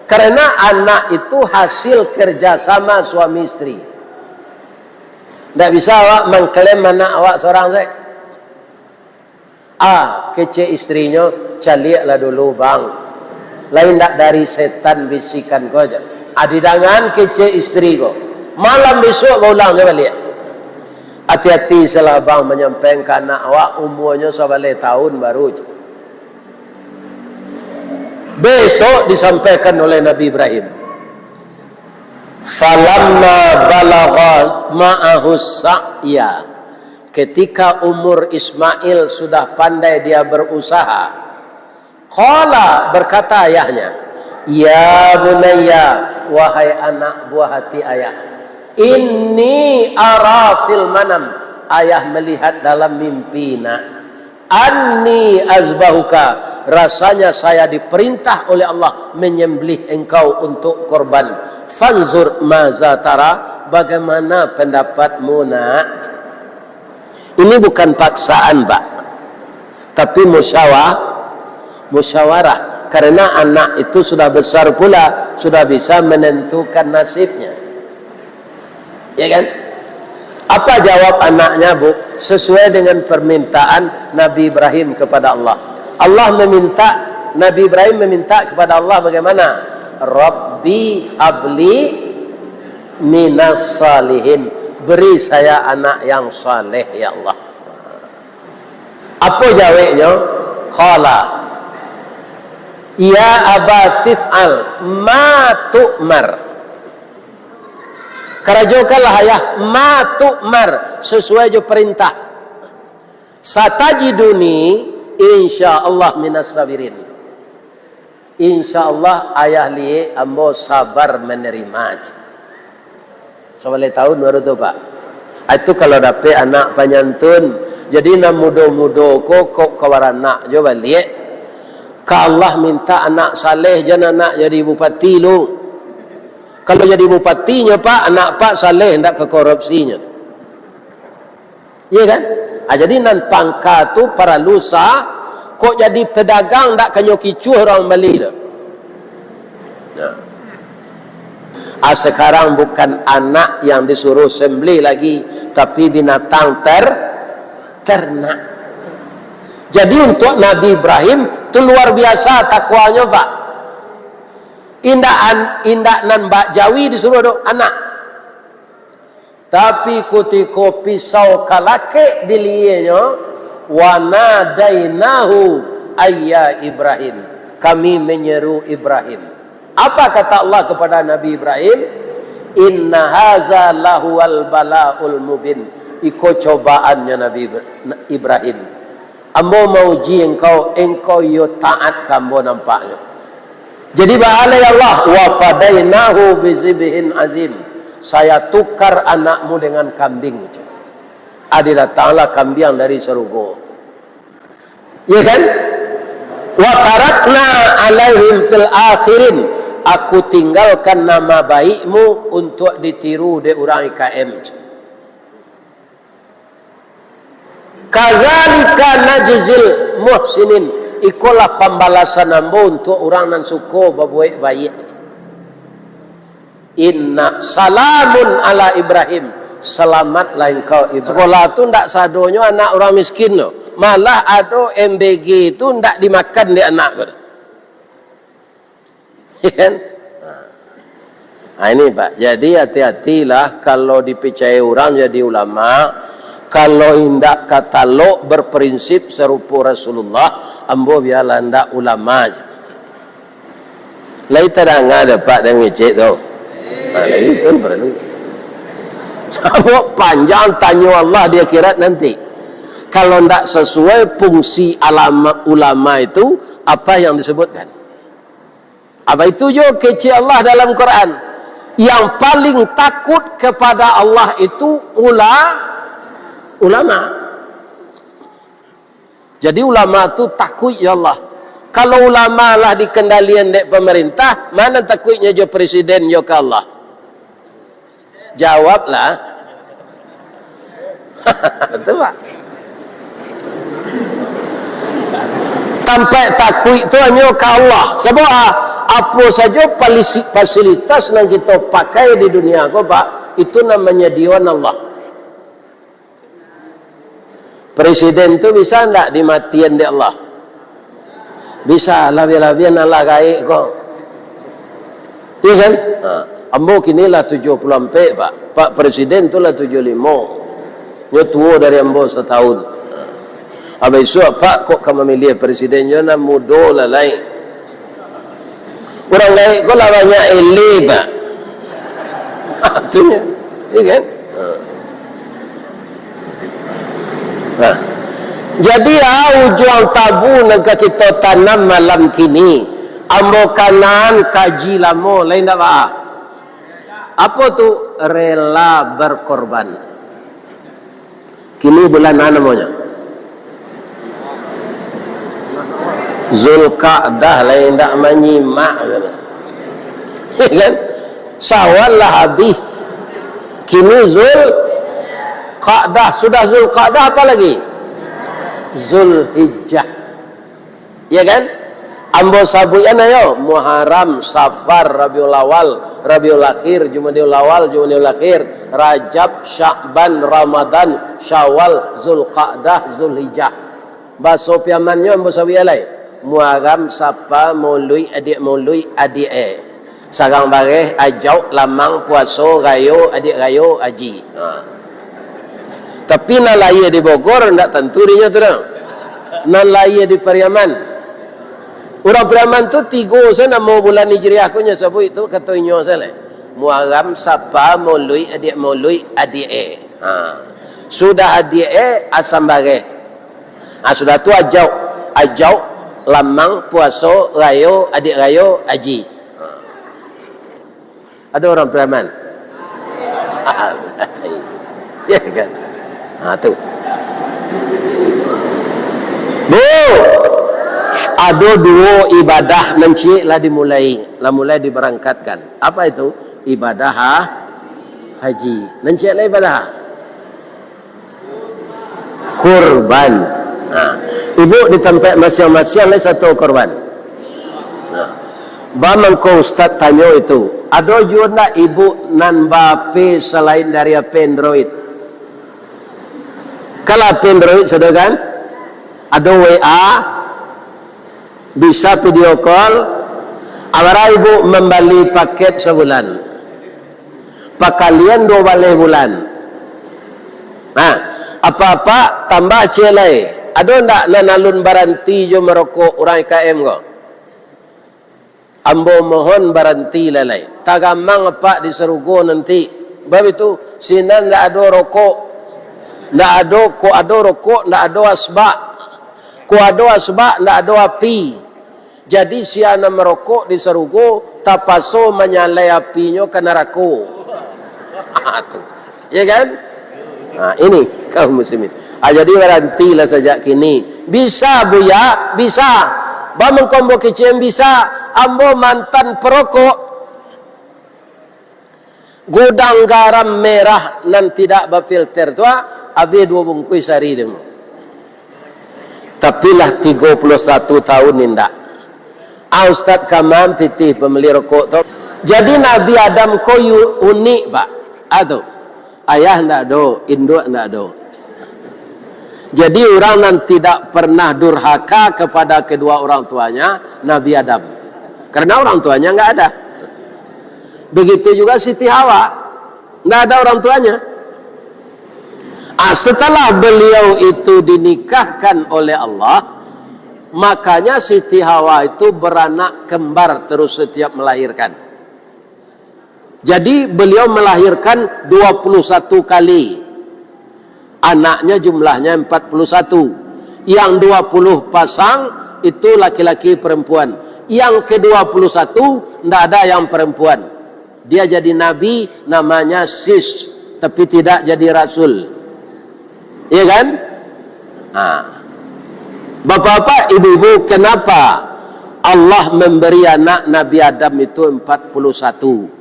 Karena anak itu hasil kerjasama suami istri. Tak bisa awak mengklaim anak awak seorang saya. Kece istrinya, caliaklah dulu bang. Lain tak dari setan bisikan kau aja. Adidangan kece istri kau. Malam besok kau ulang dia balik. Hati-hati salah bang menyampaikan anak awak umurnya 11 tahun baru. Besok disampaikan oleh Nabi Ibrahim. Falamma balagha ma'ahu sa'ya. Ketika umur Ismail sudah pandai dia berusaha. Qala berkata ayahnya, ya bunayya, wahai anak buah hati ayah. Inni ara fil manam, ayah melihat dalam mimpi nak. Anni azbahuka, rasanya saya diperintah oleh Allah menyembelih engkau untuk korban. Fanzur maza tara, bagaimana pendapatmu nak? Ini bukan paksaan, Pak, tapi musyawarah. Karena anak itu sudah besar pula, sudah bisa menentukan nasibnya. Ya kan? Apa jawab anaknya, Bu? Sesuai dengan permintaan Nabi Ibrahim kepada Allah. Nabi Ibrahim meminta kepada Allah bagaimana? Rabbi habli minas salihin. Beri saya anak yang saleh ya Allah. Apa jawabnya? Qala ya abatif'al ma tu'mar. Kerajokanlah ayah ma tu'mar, sesuai jo perintah. Satajiduni insyaallah minas sabirin. Insyaallah ayah liye ambo sabar menerima. So boleh tahu baru tu, Pak. Itu kalau dapat anak penyantun, jadi nak mudo-mudo kok kawaranak jo balik. Ka Allah minta anak saleh jangan anak jadi bupati lu. Kalau jadi bupatinya, Pak, anak Pak saleh hendak ke korupsinya. Iya kan? Jadi nan pangka tu para lusa kok jadi pedagang ndak kenyokicuh orang beli dah. Nah. Sekarang bukan anak yang disuruh sembelih lagi, tapi binatang ternak. Jadi untuk Nabi Ibrahim itu luar biasa takwanya, Pak. Indak nan Mbak Jawi disuruh dok anak. Tapi kutiko pisau kalake dilienya wa nadainahu ayya Ibrahim. Kami menyeru Ibrahim. Apa kata Allah kepada Nabi Ibrahim? Inna haza lahuwal bala'ul mubin. Iko cobaannya Nabi Ibrahim. Ambo mau uji engkau yo taat kamu nampaknya. Jadi ba'alai Allah wa fadainahu bizibhin azim. Saya tukar anakmu dengan kambing. Adalah ta'ala kambing dari surga. Ya kan? Wa tarakna alaihim fil akhirin. Aku tinggalkan nama baikmu untuk ditiru de orang IKM. Kazalika najzil muhsinin. Ikulah pembalasan ambo untuk orang nan suko berbuat baik. Inna salamun ala Ibrahim. Selamatlah engkau Ibrahim. Sekolah tu ndak sadonyo anak orang miskin no. Malah ada MBG itu ndak dimakan di anak tu. Kan? Nah ini Pak. Jadi hati-hatilah kalau dipercaya orang jadi ulama. Kalau indak katalog berprinsip serupa Rasulullah, ambo biarlah ndak ulama je. Lai terang ada Pak dan ngecek tu. Lai itu perlu. Sama panjang tanya Allah di akhirat nanti. Kalau ndak sesuai fungsi ulama itu, apa yang disebutkan? Apa itu jo kecil Allah dalam Quran? Yang paling takut kepada Allah itu ulama. Jadi ulama itu takut ya Allah. Kalau ulama lah dikendalian dek pemerintah, mana takutnya jo presiden jo ke Allah? Jawablah. Betul Pak. Sampai takut itu hanya ke Allah. Sebab apa saja fasilitas yang kita pakai di dunia ko Pak, itu namanya diwan Allah. Presiden tu bisa enggak dimatian di Allah? Bisa, labi-labian Allah gaik kok. Iya kan? Ambo kinilah 74 Pak. Pak Presiden tu lah 75. Dia tua dari ambo setahun. Habis itu Pak kok kamu milih Presidennya nak muda lah lain. Orang gaik kok lah banyak ele Pak. Itunya. Iya kan? Nah, jadi ujung tabu nak kita tanam malam kini. Ambo kanan kaji lamo lain tak apa? Apa tu rela berkorban? Kini bulan mana namanya? Zulqa'dah lain tak menyimak kan? Sawal lah habis. Kini Qa'dah, sudah Zulqa'dah, apa lagi? Zulhijjah. Ya kan? Ambo sabuyan ayo Muharram, Safar, Rabiul Awal, Rabiul Akhir, Jumadil Awal, Jumadil Akhir, Rajab, Sya'ban, Ramadan, Syawal, Zulqa'dah, Zulhijjah. Baso piamannya ambo sabuyan lai. Muharram, Sapa, Maului, adik sarang bareh, ajau, lamang, puaso, rayo, adik rayo, aji. Tapi nak laya di Bogor ndak tentu dia tu dah. Nak laya di Pariaman. Orang Pariaman tu tiga sana mau bulan Hijriah kunya sabu itu katanya salah. Muharram, Sapa, Maului, adik Sudah adik asam bareh. Sudah tu ajau, lamang, puaso, rayo, adik rayo, aji. Ada orang Pariaman? Ya kan? Tu. Ada dua ibadah nanti lah mulai diberangkatkan. Apa itu? Ibadah haji. Nanti lah ibadah kurban. Ibu di tempat masing-masing lah satu kurban. Bamangko Ustaz tanya itu. Ada juga nak ibu nan bape selain dari Android? Kalau Android sudah kan? Ada WA, bisa video call. Awara ibu membeli paket sebulan. Pakalian 2 balik bulan. Apa-apa tambah celai. Ada ndak nanalun baranti jo merokok orang IKM ko? Ambo mohon baranti lalai. Tagamang apa di Serugo nanti. Sebab itu sinan ndak ada rokok. Ndak ada ko ada rokok, ndak ada asbak. Ko ada asbak, ndak ada api. Jadi siana merokok di Serugo tapaso menyalai apinya ke neraka. Tu. Ya kan? Ini kaum muslimin. Jadi garantilah sejak kini. Bisa buya, bisa. Bamang kombo kecil bisa. Ambo mantan perokok. Gudang garam merah nan tidak berfilter tua. Abi 2 bungkus sehari demo. Tapi lah 31 tahun indak. Ustaz Kamam pitih pembeli rokok tu. Jadi Nabi Adam ko unik pak. Aduh. Ayah ndak do, induk ndak do. Jadi orang yang tidak pernah durhaka kepada kedua orang tuanya Nabi Adam. Karena orang tuanya enggak ada. Begitu juga Siti Hawa, enggak ada orang tuanya. Setelah beliau itu dinikahkan oleh Allah, makanya Siti Hawa itu beranak kembar terus setiap melahirkan. Jadi beliau melahirkan 21 kali. Anaknya jumlahnya 41. Yang 20 pasang itu laki-laki perempuan. Yang ke-21 tidak ada yang perempuan. Dia jadi nabi namanya Sis, tapi tidak jadi rasul. Iya kan? Bapak-bapak, ibu-ibu, kenapa Allah memberi anak Nabi Adam itu 41?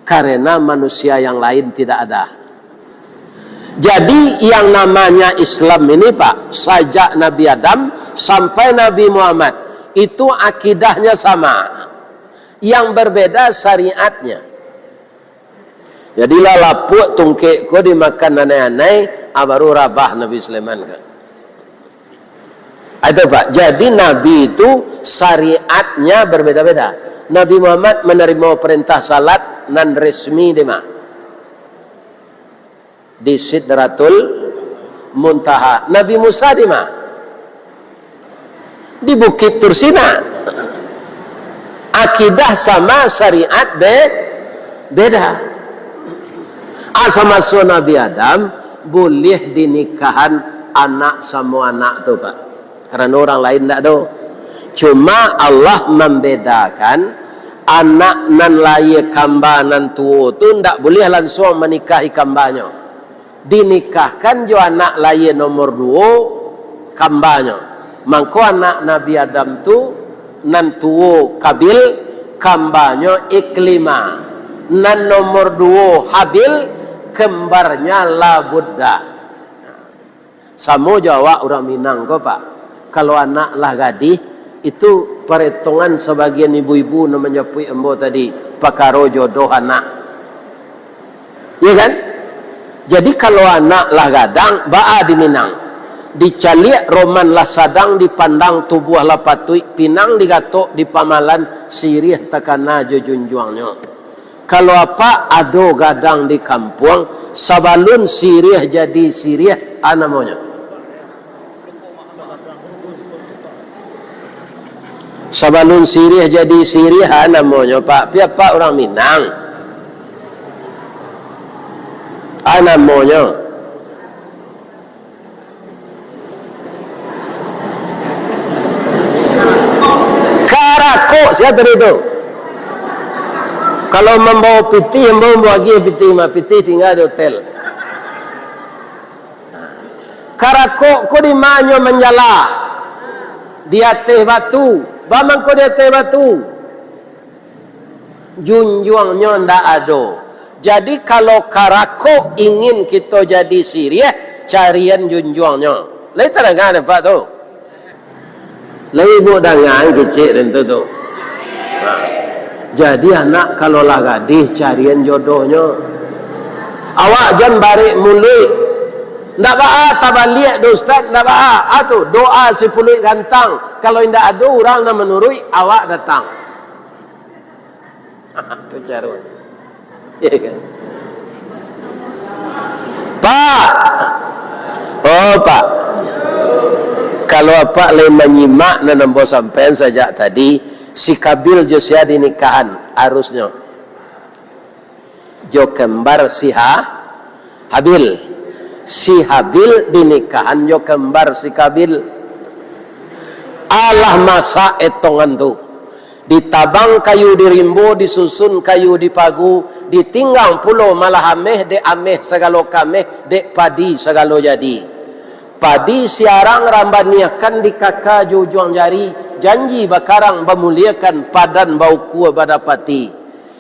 Karena manusia yang lain tidak ada. Jadi yang namanya Islam ini Pak, sejak Nabi Adam sampai Nabi Muhammad itu akidahnya sama. Yang berbeda syariatnya. Jadilah lapuk tungkek ko dimakan aneh-aneh, baru rabah Nabi Sulaiman kan. Itu Pak. Jadi Nabi itu syariatnya berbeda-beda. Nabi Muhammad menerima perintah salat nan resmi di Sidratul Muntaha. Nabi Musa di Bukit Tursina. Akidah sama, syariat beda. Sama Nabi Adam boleh dinikahan anak sama anak tu Pak. Karena orang lain tak ada. Cuma Allah membedakan anak nan lahir kamba nan tua tu tidak boleh langsung menikahi kambanya. Dinikahkan jo anak lahir nomor 2 kambanya. Maka anak Nabi Adam tu nan tua Kabil, kambanya Iklima. Nan nomor 2 Habil, kembarnya la buddha. Samo Jawa orang Minang kok Pak. Kalau anak lah gadis itu perhitungan sebagian ibu-ibu namanya Pui Embo tadi pakaro jodoh anak. Ya kan? Jadi kalau anak lah gadang ba'a di Minang. Dicaliak roman lah sadang dipandang tubuh lah patui pinang digatok di pamalan sirih takana jujunjuangnya. Kalau apa ado gadang di kampung sabalun sirih jadi sirih namanya. Sabalun sirih jadi sirih namanya Pak. Pihak Pak orang Minang. Namanya. Karako siapa itu? Kalau membawa piti, membawa lagi piti, piti tinggal di hotel. Karako ko di manyo menjala. Di atas batu. Bamang ko di atas batu. Junjuangnya ndak ada. Jadi kalau karako ingin kita jadi sirih, carian junjuangnya. Lain tak dengar Pak tu. Lain ibu dengar kecil tentu tu. Jadi anak kalau lah gadis carian jodohnya. Awak jangan balik mulut. Ndak ba'a tabaliak do ustaz, ndak ba'a. Atu doa si puluh gantang. Kalau indak ada orang nak menurui awak datang. Tu cara. Ya kan? Pak. Oh Pak. Kalau apa lain menyimak dan nampak sampai sejak tadi si Kabil Josia dinikahan harusnya. Jo kembar si Habil. Si Habil dinikahan jo kembar si Kabil. Allah masa etongan tu. Ditabang kayu di rimbo, disusun kayu di pagu, ditinggang pulau malah ameh, de ameh segalo kameh, de padi segalo jadi. Padi siarang rambaniakan di kakak jujuang jari, janji bakarang memuliakan padan bau kuah badapati.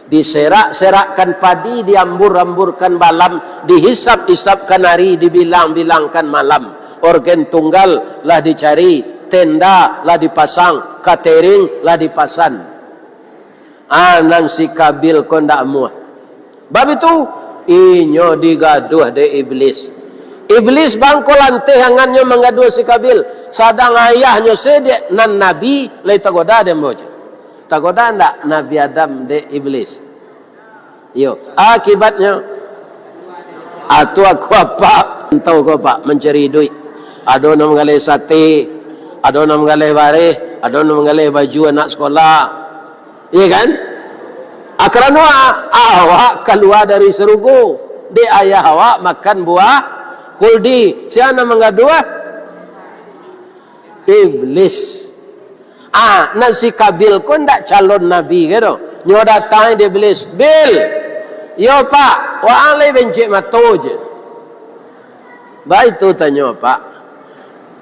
Diserak-serakkan padi, diambur-amburkan balam, dihisap-hisapkan hari, dibilang-bilangkan malam. Organ tunggal lah dicari, tenda lah dipasang, catering lah dipasan. Nang si Kabil ko ndak muah. Bab itu inyo digaduh de iblis. Iblis bangko lanteh hangannya menggaduh si Kabil. Sadang ayahnya sedek nan nabi lai tagoda de moja. Tagoda ndak Nabi Adam de iblis. Yo, akibatnya atu aku apa? Entau ko Pak mencari duit. Ado nam gale sate, ado nam gale bare, ado nam gale baju anak sekolah. Iya kan? Akranu awak keluar dari serugu. De ayah awak makan buah khuldi. Siapa mengadua? Iblis. Nasi Kabil ko ndak calon nabi gitu. Nyo datang dia iblis. Bil. Yo Pak, wa alai bencik mato je. Baik tu tanya Pak.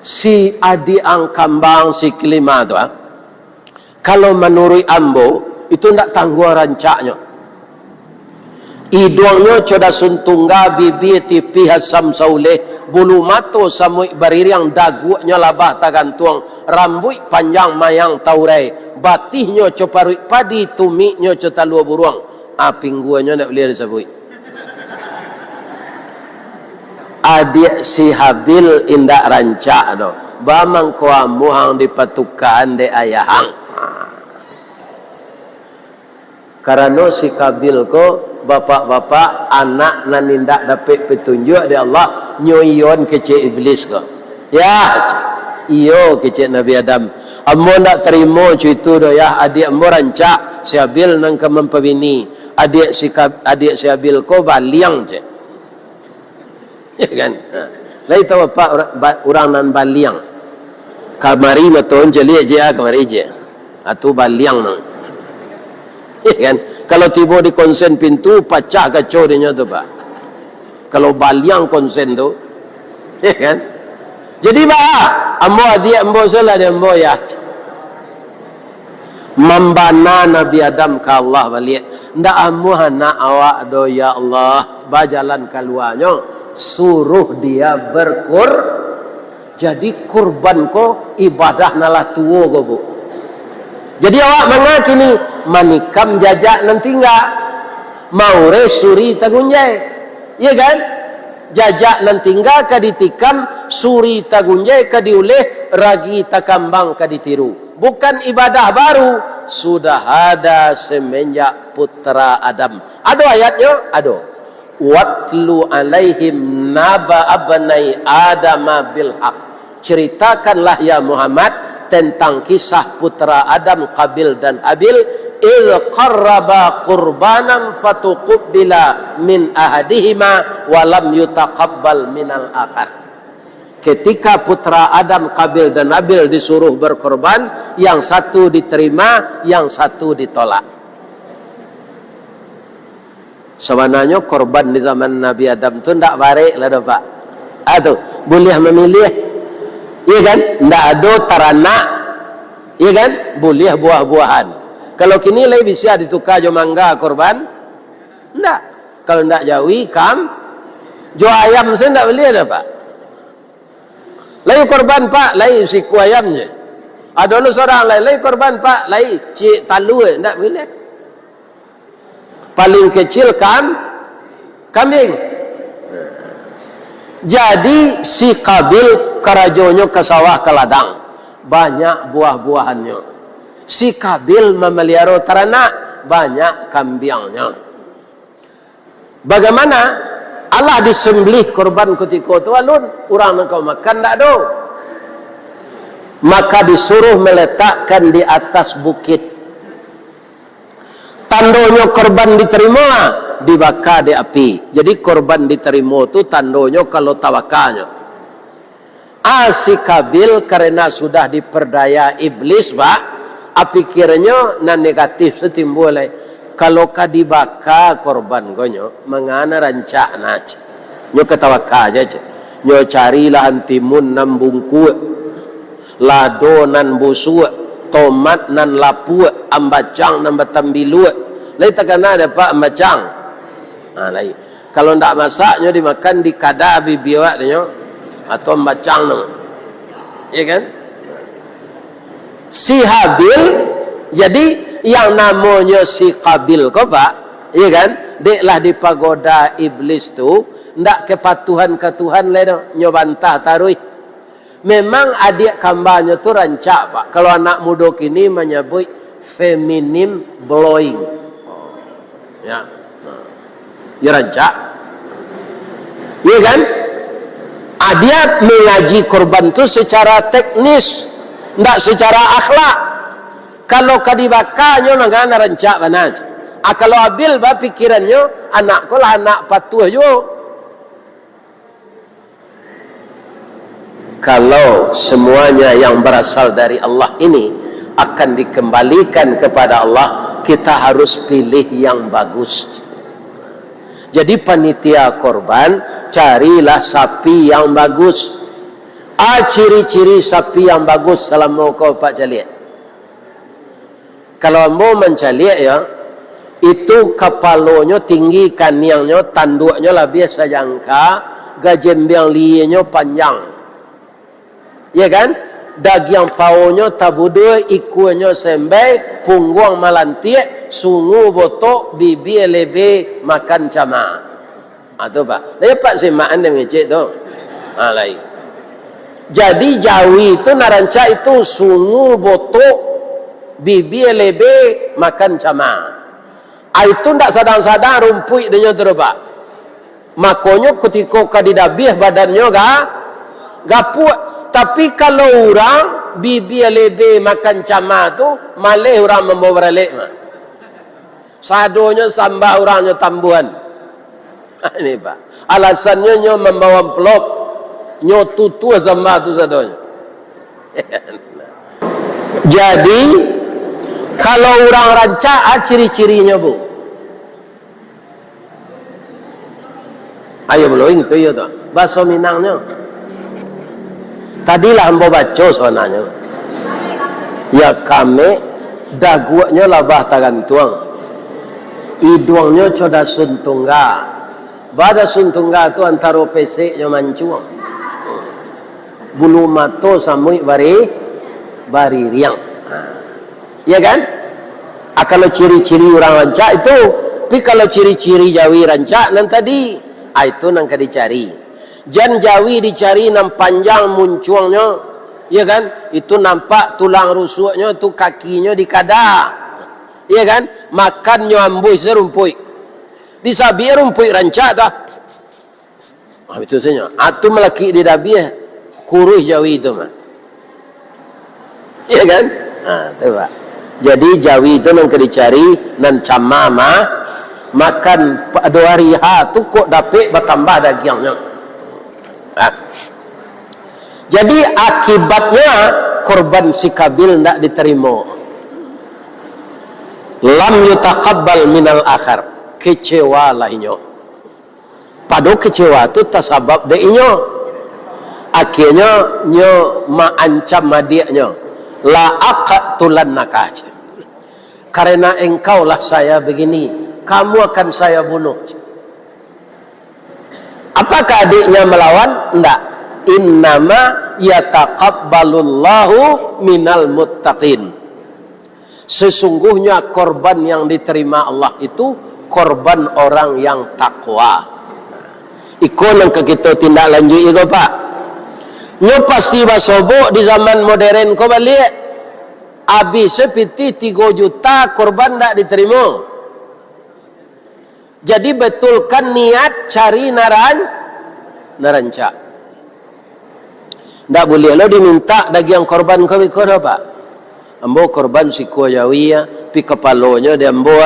Si adi ang kambang si kelima tu kalau menurut ambo itu ndak tangguh rancaknya. Hidungnya coda suntungga, bibi tipi hasam sauleh, bulu mato samui baririang, dagunya labah tagantuang, rambut panjang mayang taurai, batihnya coparui padi, tumiknya cotalua buruang. Pingguannya nak boleh disebut. Adik si Habil indak rancak do. Bamang ko amuhang dipatukan de ayahang. Karena si Kabil ko bapak-bapak anak nan indak dapat petunjuk dari Allah nyoyon kecil iblis ko. Ya, iyo kecil Nabi Adam. Ammo ndak terima itu do ya adik ammo rancak si Habil nang kemempawini. Adik si Habil ko baliang je. Ya kan? Lai tahu apa orang nan baliang. Kamari maton jeli je kamari je. Atu baliang nang. Ya kan? Kalau tiba di konsen pintu pecah kacau dia tu Pak. Kalau baliang konsen tu. Ya kan? Jadi bah, ambo adik ambo salah dia ambo ya. membana Nabi Adam ke Allah balik. Ndak amu anak awak do ya Allah bajalan keluarnya suruh dia jadi kurban ko ibadah nalah tuwo go bu. Jadi awak mengakini manikam jajak nanti enggak mau suri tagunjai, iya kan? Jajak nanti enggak kaditikam suri tagunjai kadiuleh ragi takambang kaditiru. Bukan ibadah baru, sudah ada semenjak putra Adam. Ada ayatnya? Ada. Watlu alaihim naba abnai Adama bil haq. Ceritakanlah ya Muhammad tentang kisah putra Adam Qabil dan Habil. Il qarraba qurbanan fatuqbila min ahadihima wa lam yutaqabbal minal akhar. Ketika putra Adam, Qabil dan Habil disuruh berkorban, yang satu diterima, yang satu ditolak. Sebenarnya korban di zaman Nabi Adam itu tidak baik lah Pak. Aduh, boleh memilih, iya kan? Tidak ada teranak, iya kan? Boleh buah-buahan. Kalau kini lebih bisa ditukar jo mangga korban, tidak. Kalau tidak jawi kam, jo ayam saya tidak boleh ada Pak. Lai korban Pak, lai siku ayamnya. Ada seorang lai korban Pak, lai cik talu tidak boleh. Paling kecil kambing. Jadi si Qabil kerajonyo ke sawah ke ladang, banyak buah-buahannya. Si Qabil memelihara ternak, banyak kambingnya. Bagaimana? Allah disembelih korban ketika itu alun orang nak kau makan tak do, maka disuruh meletakkan di atas bukit. Tandonya korban diterima dibakar di api. Jadi korban diterima itu tandonya kalau tawakalnya. Si Qabil karena sudah diperdaya iblis Pak, pikirnya nan negatif setimbul. Kalau kadibaka korban gonyo mengana rancak nac nyo ketawaka aja nyo carilah antimun nan bungku lado nan busu tomat nan lapu ambacang nan batambilu lai takana ada Pak ambacang lai kalau ndak masak nyo dimakan di kada bibiwa nyo atau ambacang no ya kan si Habil jadi yang namanya si Qabil kok Pak, iya kan? Deklah dipagoda iblis tu, ndak kepatuhan ke Tuhan le nyobantah tarui. Memang adik kambanya tu rancak Pak. Kalau anak muda kini menyebut feminim blowing. Ya. Ya rancak. Iya kan? Dia mengaji korban tu secara teknis, ndak secara akhlak. Kalau kadibakanya mengana rancak mana? Kalau Habil bah pikirannya anakku lah anak patuh jo. Kalau semuanya yang berasal dari Allah ini akan dikembalikan kepada Allah, kita harus pilih yang bagus. Jadi panitia korban carilah sapi yang bagus. Ciri-ciri sapi yang bagus selama kau Pak Jaliat. Kalau mau mencaliak ya, itu kepalanya tinggi, kaniangnya, tanduknya lah biasa jangka, gajembang lienya panjang. Ya kan? Daging paunya tabudu, ikunya sembai, punggung malantik, sungu botok, bibi lebe, makan cama. Itu Pak. Lepas semaan yang ngecek tu. Lain. Jadi Jawi itu naranca itu sungu botok, bibi lebe makan cama. Itu ndak sadang-sadang rumpui dia terba. Makanya ketika kadidabih badannya gapuh. Tapi kalau orang bibi lebe makan cama tu malih orang membawa balik mah. Sadonya sambah orangnya tambuhan. Ini Pak. Alasannya nyo membawa pelok, nyo tutu sambah tu sadonya. Jadi kalau orang rancak, ciri-cirinya Bu. Ayo blowing tu ya tu. Bahasa Minangnya. Tadilah hamba baca soalnya. Ya kami daguanya labah tagantuang, hidungnya coda suntungga, bada suntungga tu antara pesek nya mancuang, bulu mato samui bari riang, ya kan? Kalau ciri-ciri orang rancak itu, tapi kalau ciri-ciri Jawi rancak nan tadi, itu nang dicari. Jan Jawi dicari nang panjang munculnya, ya kan? Itu nampak tulang rusuknya, tu kakinya dikada, ya kan? Makannya ambui serumpui, disabi rumpui rancak dah. Itu saja. Atu melaki di dabiah kuruh Jawi itu mah, ya kan? Tu Pak. Jadi Jawi itu nang dicari nan camama makan 2 hari tu kok dapet bertambah dagingnya. Jadi akibatnya korban si Kabil tidak diterima. Lam yutaqabbal minal akhar, kecewa lahnya. Pada kecewa tu tasabab deinyo. Akhirnya nyo maancam madiaknya. La aqtulannaka. Karena engkaulah saya begini, kamu akan saya bunuh. Apakah adiknya melawan? Enggak. Innama yataqabbalullahu minal muttaqin. Sesungguhnya korban yang diterima Allah itu korban orang yang takwa. Iko nang kita tindak lanjut iko Pak. Nyo pasti basobo di zaman modern ko balik. Habis seperti 3 juta korban tak diterima. Jadi betulkan niat cari narancak. Tak boleh lo diminta daging korban kau ikut apa? Ambo korban siku Jawi ya, pi kepalonya dia ambo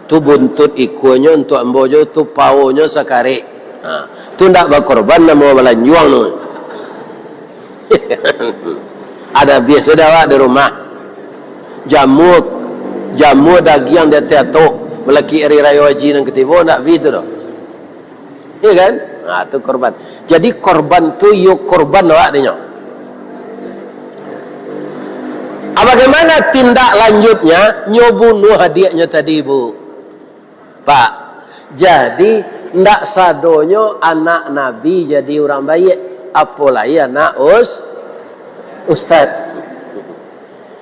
tu buntut ikunya untuk ambo jo tu paunya sakare. Tu ndak berkorban namo balanjuang no. Ada biasa dah di rumah. Jamu daging dia teatok melaki hari raya haji nang ketibo nak vi tu dah. Ya kan? Tu korban. Jadi korban tu yuk korban awak dia. Bagaimana tindak lanjutnya? Nyo bunuh hadiahnya tadi Bu. Pak. Jadi ndak sadonyo anak Nabi jadi orang baik, apalagi anak ustaz.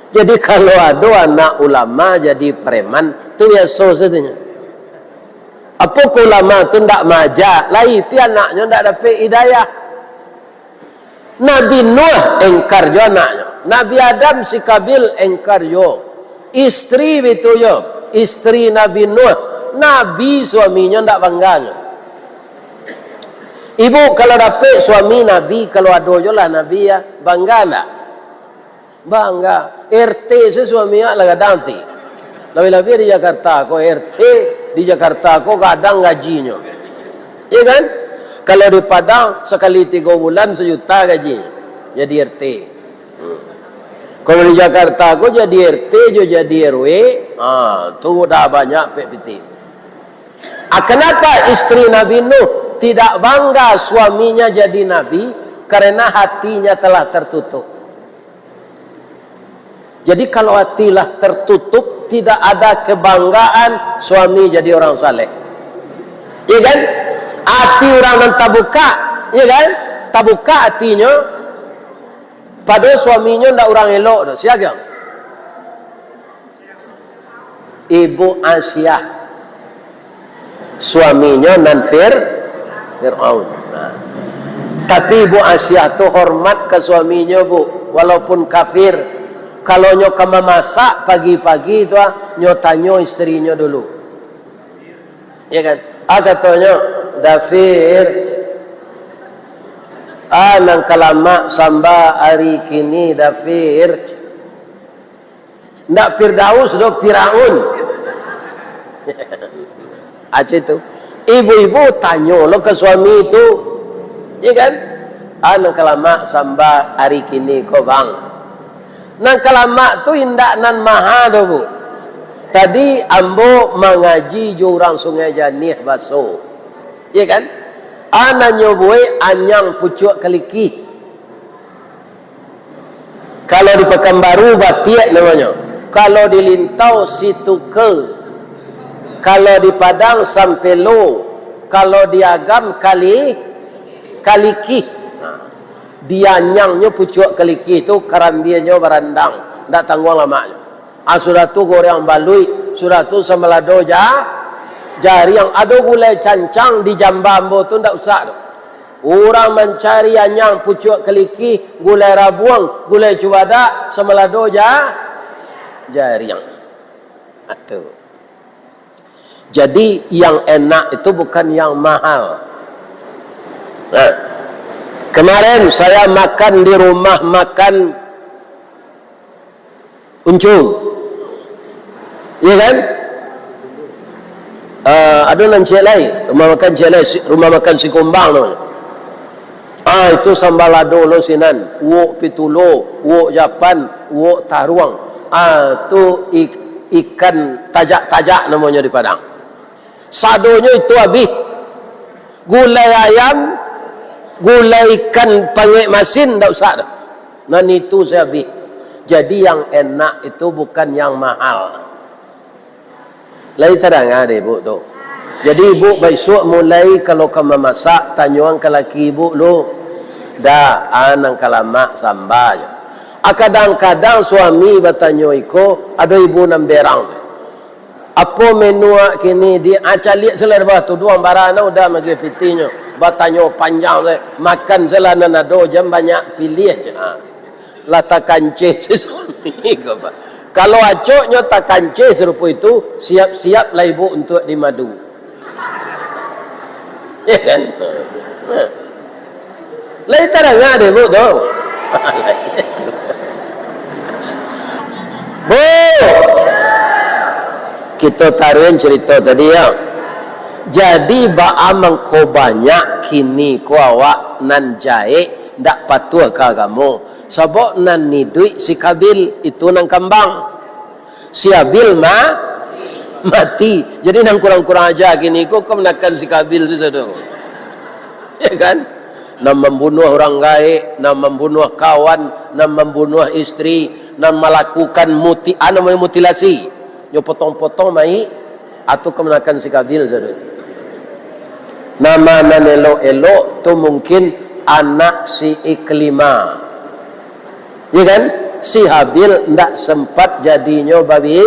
Jadi kalau ada anak ulama jadi preman, tu biasa saja. Apa ulama tu ndak majak, lain pi anaknya ndak dapat hidayah. Nabi Nuh engkar jo anaknya. Nabi Adam si Kabil engkar jo. Istri itu jo, istri Nabi Nuh, Nabi suaminya ndak bangganya. Ibu kalau dapat suami Nabi, kalau ada jo lah Nabi ya, bangga ndak? Bangga. RT suaminya lah kadang ti. Lebih-lebih di Jakarta, kok RT di Jakarta kok kadang gajinya. Iya kan? Kalau di Padang sekali 3 bulan 1 juta gajinya. Jadi RT. Kalau di Jakarta kok jadi RT, jadi RW, tu dah banyak PPT. Kenapa istri Nabi Nuh tidak bangga suaminya jadi Nabi? Karena hatinya telah tertutup. Jadi kalau hatilah tertutup, tidak ada kebanggaan suami jadi orang saleh. Iya kan? Hati orang yang tak buka, iya kan? Tak buka hatinya, pada suaminya tidak orang elok. Siapa? Ibu Asyah. Suaminya Fir'aun. Tapi Ibu Asyah tu hormat ke suaminya Bu, walaupun kafir. Kalau nyo kama masak pagi-pagi tu nyo tanyo istrinya dulu. Ya kan? Katanya Dafir nang kalama samba hari kini Dafir ndak Firdaus do Firaun. Aja itu. Ibu-ibu tanyo lo ke suami itu. Ya kan? Nang kalama samba hari kini ko bang. Nang kalama tu indak nan maha do Bu. Tadi ambo mengaji jurang Sungai Janih baso. Ya kan? Ananyo buai anyang pucuk keliki. Kalau di Pekanbaru batiak namanya. Kalau di Lintau situ ke, kalau di Padang sampai lo, kalau di Agam kaliki. Dia nyangnya pucuk kaliki itu karambianya barandang, ndak tanggung lamanya. Sudah tu goreng balui, sudah tu semelado jari yang ada gulai cancang di Jambambo tu ndak usah tu. Orang mencari yang pucuk keliki, gulai rabuang, gulai cubada, semelado jari yang itu. Jadi yang enak itu bukan yang mahal. Nah, kemarin saya makan di rumah makan Uncung, iya kan? Ada nan celai, rumah makan si Kumbang tu. Itu sambalado lo sinan, uok pitulo, uok Japan, uok taruang. Tu ikan tajak-tajak namanya di Padang. Sadonya itu habis. Gulai ayam, gulai ikan pangek masin tak usah dah. Nan itu saya habis. Jadi yang enak itu bukan yang mahal. Lai terang ada ibu tu. Jadi ibu besok mulai kalau kamu masak tanyuang ke laki ibu lu. Dah anang kalamak sambal. Kadang-kadang suami bertanya iko ada ibu nam berang. Apa menu kini di acalik selerba tu dua barana udah magi pitinya. Bertanya panjang makan selana nado jam banyak pilih je. Lata kanceh si suami ke apa. Kalau acoknya tak kanceh serupa itu, siap-siap lah ibu untuk dimadu. Ya kan? Lai tarang ada ibu tu. Bu, kita taruhin cerita tadi ya. Jadi baamang ko banyak kini ko awak nan jahe ndak patuh ke agama. Sebab nan ni duit si Kabil itu nang kambang. Si Habil mati. Jadi nang kurang-kurang aja gini ko menakan si Kabil tu saudara. Ya kan? Nam membunuh orang gaib, nam membunuh kawan, nam membunuh istri, nam melakukan mutilasi. Yo potong-potong mai atau kemenakan si Kabil saudara. Nama nan elok-elok tu mungkin anak si Iklima. Ya kan? Si Habil ndak sempat jadinya babi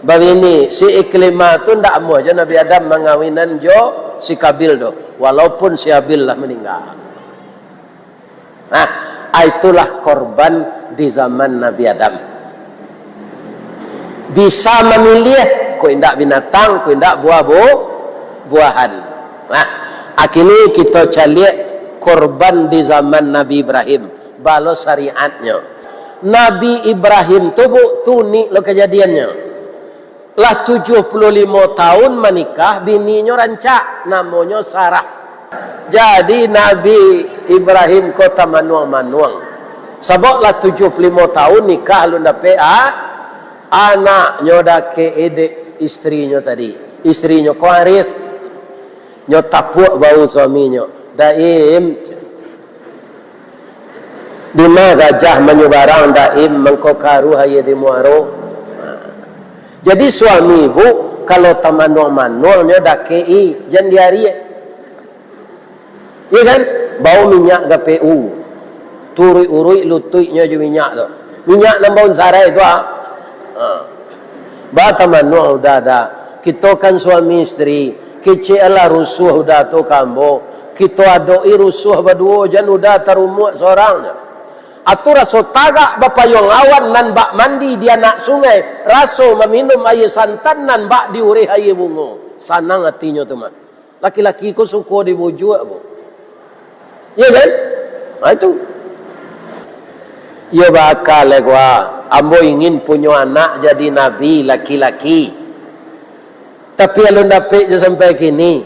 ini. Si Iklima tu ndak mau aja Nabi Adam mengawinan jo si Kabil do. Walaupun si Habil lah meninggal. Nah, itulah korban di zaman Nabi Adam. Bisa memilih ko indak binatang, ko indak buah-buahan. Nah, akhirnya kita cari korban di zaman Nabi Ibrahim. Balas syariatnya. Nabi Ibrahim tu ni lo kejadiannya. Lah 75 tahun menikah, bininya rancak, namanya Sarah. Jadi Nabi Ibrahim kota manuang-manuang. Sebab lah 75 tahun nikah lu dapat anaknya dah ke edek istrinya tadi. Istrinya ko arif. Nyo tapuk bau suaminya. Daim Dima gajah menyubarang daim mengkokaru haye di muaro. Jadi suami ibu kalau tamanuang-manuangnya dah kei jan diari. Iya kan? Bau minyak GPU. Turui-urui lututnya je minyak tu. Minyak nang bau sarai tu Ba tamanuang udah ada. Kita kan suami istri. Kecelah rusuh udah tu kambo. Kita adoi rusuh berdua jan udah terumuk seorangnya. Atau raso tagak bapayong awan nan bak mandi di anak sungai. Raso meminum air santan nan bak diurih air bungo. Sanang hatinya tu mak. Laki-laki ko suka dibujuk bu. Ya kan? Itu. Ya bakal gua. Ambo ingin punya anak jadi nabi laki-laki. Tapi alun dapet je sampai kini.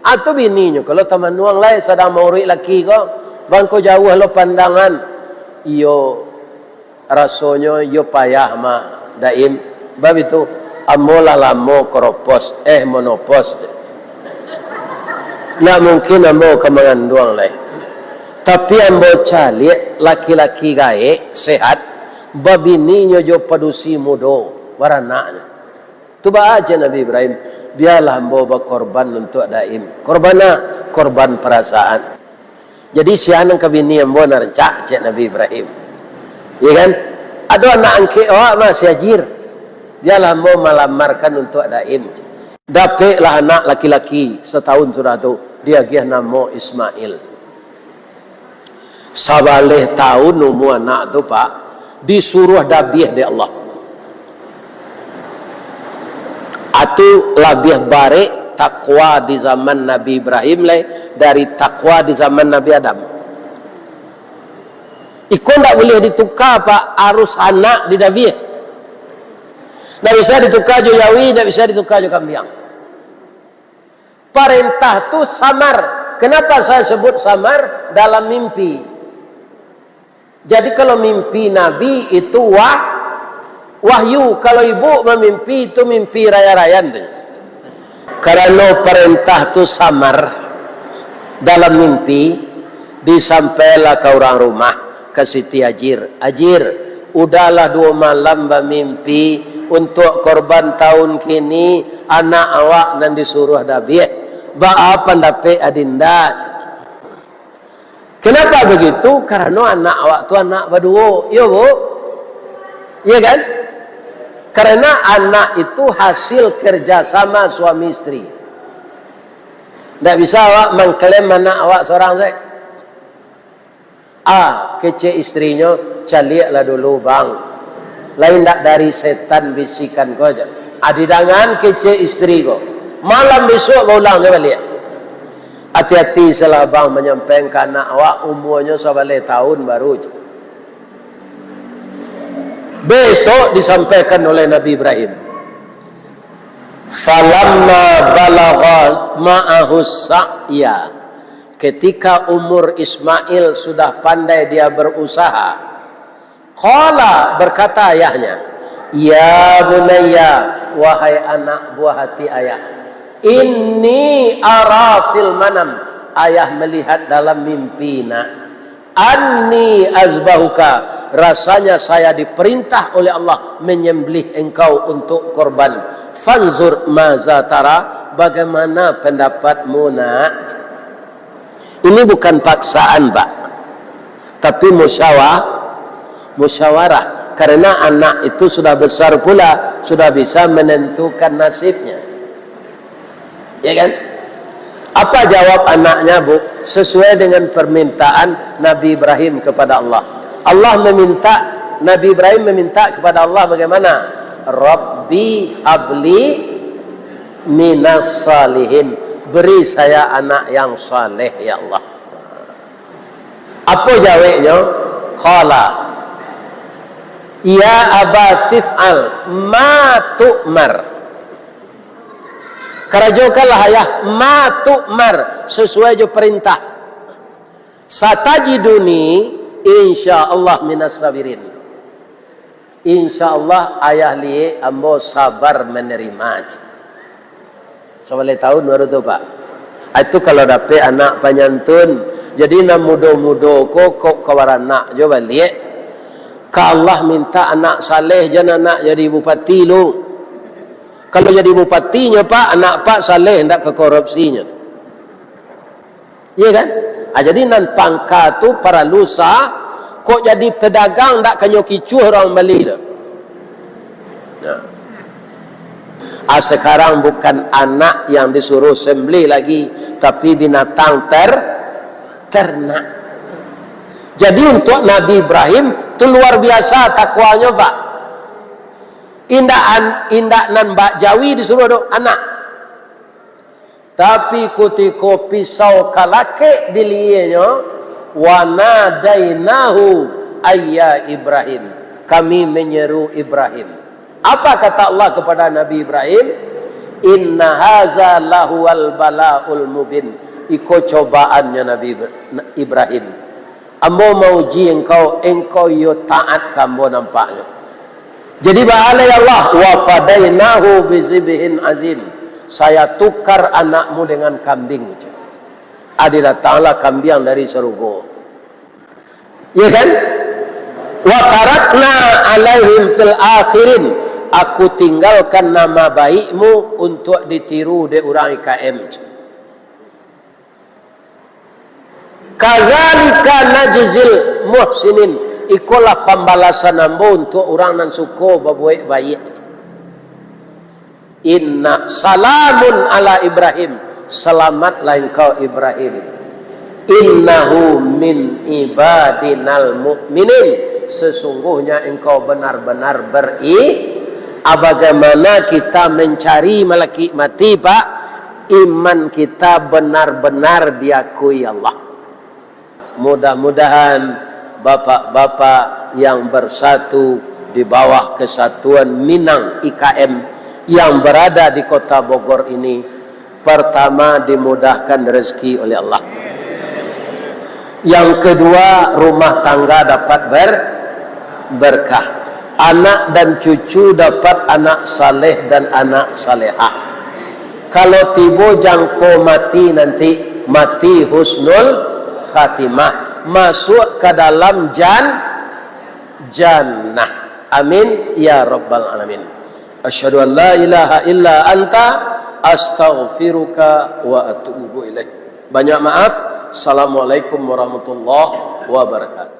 Atau bininya kalau taman nuang lain sedang mau rik laki ko. Bangko jauh lo pandangan. Iyo rasanya iyo payah mah daim bab itu amolah lamo keropos monopos nak mungkin ambo kemanganduang lah tapi ambo cari laki-laki gae sehat babininya jo padusi mudo warananya. Tuba aja Nabi Ibrahim, biarlah bawa korban untuk daim. Korban perasaan. Jadi sianang kabini yang benar cak Nabi Ibrahim. Ya kan? Ada anak angke awak masih ajir. Biarlah mau melamarkan untuk daim. Dapatlah anak laki-laki setahun sudah tu. Dia gih nama Ismail. Sabaleh tahun umur anak tu pak disuruh dabiah di Allah. Atu labih baik takwa di zaman Nabi Ibrahim dari takwa di zaman Nabi Adam. Ikut tak boleh ditukar pak arus anak di dabiah. Tak bisa ditukar jo yawi, tak bisa ditukar jo kambiang. Perintah tu samar. Kenapa saya sebut samar? Dalam mimpi. Jadi kalau mimpi Nabi itu wahyu. Kalau ibu memimpi itu mimpi raya-rayan. Karena perintah itu samar dalam mimpi, disampailah ke orang rumah, ke Siti Ajir. Ajir, udahlah 2 malam bermimpi untuk korban tahun kini anak awak dan disuruh dabiah. Apa pendapat adinda? Kenapa begitu? Karena anak awak tu anak berdua. Ya bu? Ya kan? Karena anak itu hasil kerjasama suami istri. Tak bisa awak mengklaim anak awak seorang saja. Kece istrinya, caliaklah dulu bang. Lain tak dari setan bisikan kau aja. Adidangan kece istri kau. Malam besok kau ulang dia balik. Hati-hati salah bang menyampaikan anak awak umurnya 11 tahun baru. Besok disampaikan oleh Nabi Ibrahim. Falamma balagha ma'ahu sa'ya. Ketika umur Ismail sudah pandai dia berusaha. Qala berkata ayahnya, ya bunayya, wahai anak buah hati ayah. Inni ara fil manam, ayah melihat dalam mimpi nak. Anni azbahuka, rasanya saya diperintah oleh Allah menyembelih engkau untuk korban. Fanzur maza tara, bagaimana pendapatmu nak? Ini bukan paksaan pak, tapi musyawarah. Karena anak itu sudah besar pula, sudah bisa menentukan nasibnya. Ya kan? Apa jawab anaknya bu? Sesuai dengan permintaan Nabi Ibrahim kepada Allah. Nabi Ibrahim meminta kepada Allah bagaimana? Rabbi habli minas salihin. Beri saya anak yang saleh ya Allah. Apa jawabnya? Qala ya abatif'al ma tu'mar. Karajokalah ayah ma tu'mar, sesuai jo perintah. Satajiduni insyaallah minas sabirin. Insyaallah ayah liye ambo sabar menerima. 11 tahun baru tu pak. Itu kalau dapat anak penyantun. Jadi nak mudo-mudo kok kawaran jo balik. Ka Allah minta anak saleh jangan anak jadi bupati lu. Kalau jadi bupatinya pak, anak pak saleh hendak ke korupsinya. Iya kan? Jadi nan pangka tu para lusa kok jadi pedagang ndak kenyoki cuh orang beli dah. Nah. Sekarang bukan anak yang disuruh sembelih lagi, tapi binatang ternak. Jadi untuk Nabi Ibrahim itu luar biasa takwanya pak. Indak nan mbak Jawi disuruh dok anak. Tapi kutiko pisau kalake dilienya wa nadainahu ayya Ibrahim. Kami menyeru Ibrahim. Apa kata Allah kepada Nabi Ibrahim? Inna haza lahuwal bala'ul mubin. Iko cobaannya Nabi Ibrahim. Ambo mauji engkau yo taat kamu nampaknya. Jadi ba'alai Allah wa fadainahu bizibhin azim. Saya tukar anakmu dengan kambing. Adi datanglah kambing dari surga. Ya kan? Wa tarakna alaihim fil akhirin, aku tinggalkan nama baikmu untuk ditiru de orang IKM. Kadzalika najzil muhsinin, ikulah pembalasan ambo untuk orang nan suko berbuat baik. Inna salamun ala Ibrahim, selamatlah engkau Ibrahim. Innahu min ibadinal mu'minin, sesungguhnya engkau benar-benar bagaimana kita mencari malaki mati Pak, iman kita benar-benar diakui Allah. Mudah-mudahan bapak-bapak yang bersatu di bawah kesatuan Minang IKM yang berada di kota Bogor ini, pertama dimudahkan rezeki oleh Allah. Yang kedua, rumah tangga dapat berkah. Anak dan cucu dapat anak saleh dan anak salehah. Kalau tibo jangko mati nanti, mati husnul khatimah, masuk ke dalam jannah. Amin ya rabbal alamin. Asyhadu an la ilaha illa anta astaghfiruka wa atubu ilaik. Banyak maaf. Assalamualaikum warahmatullahi wabarakatuh.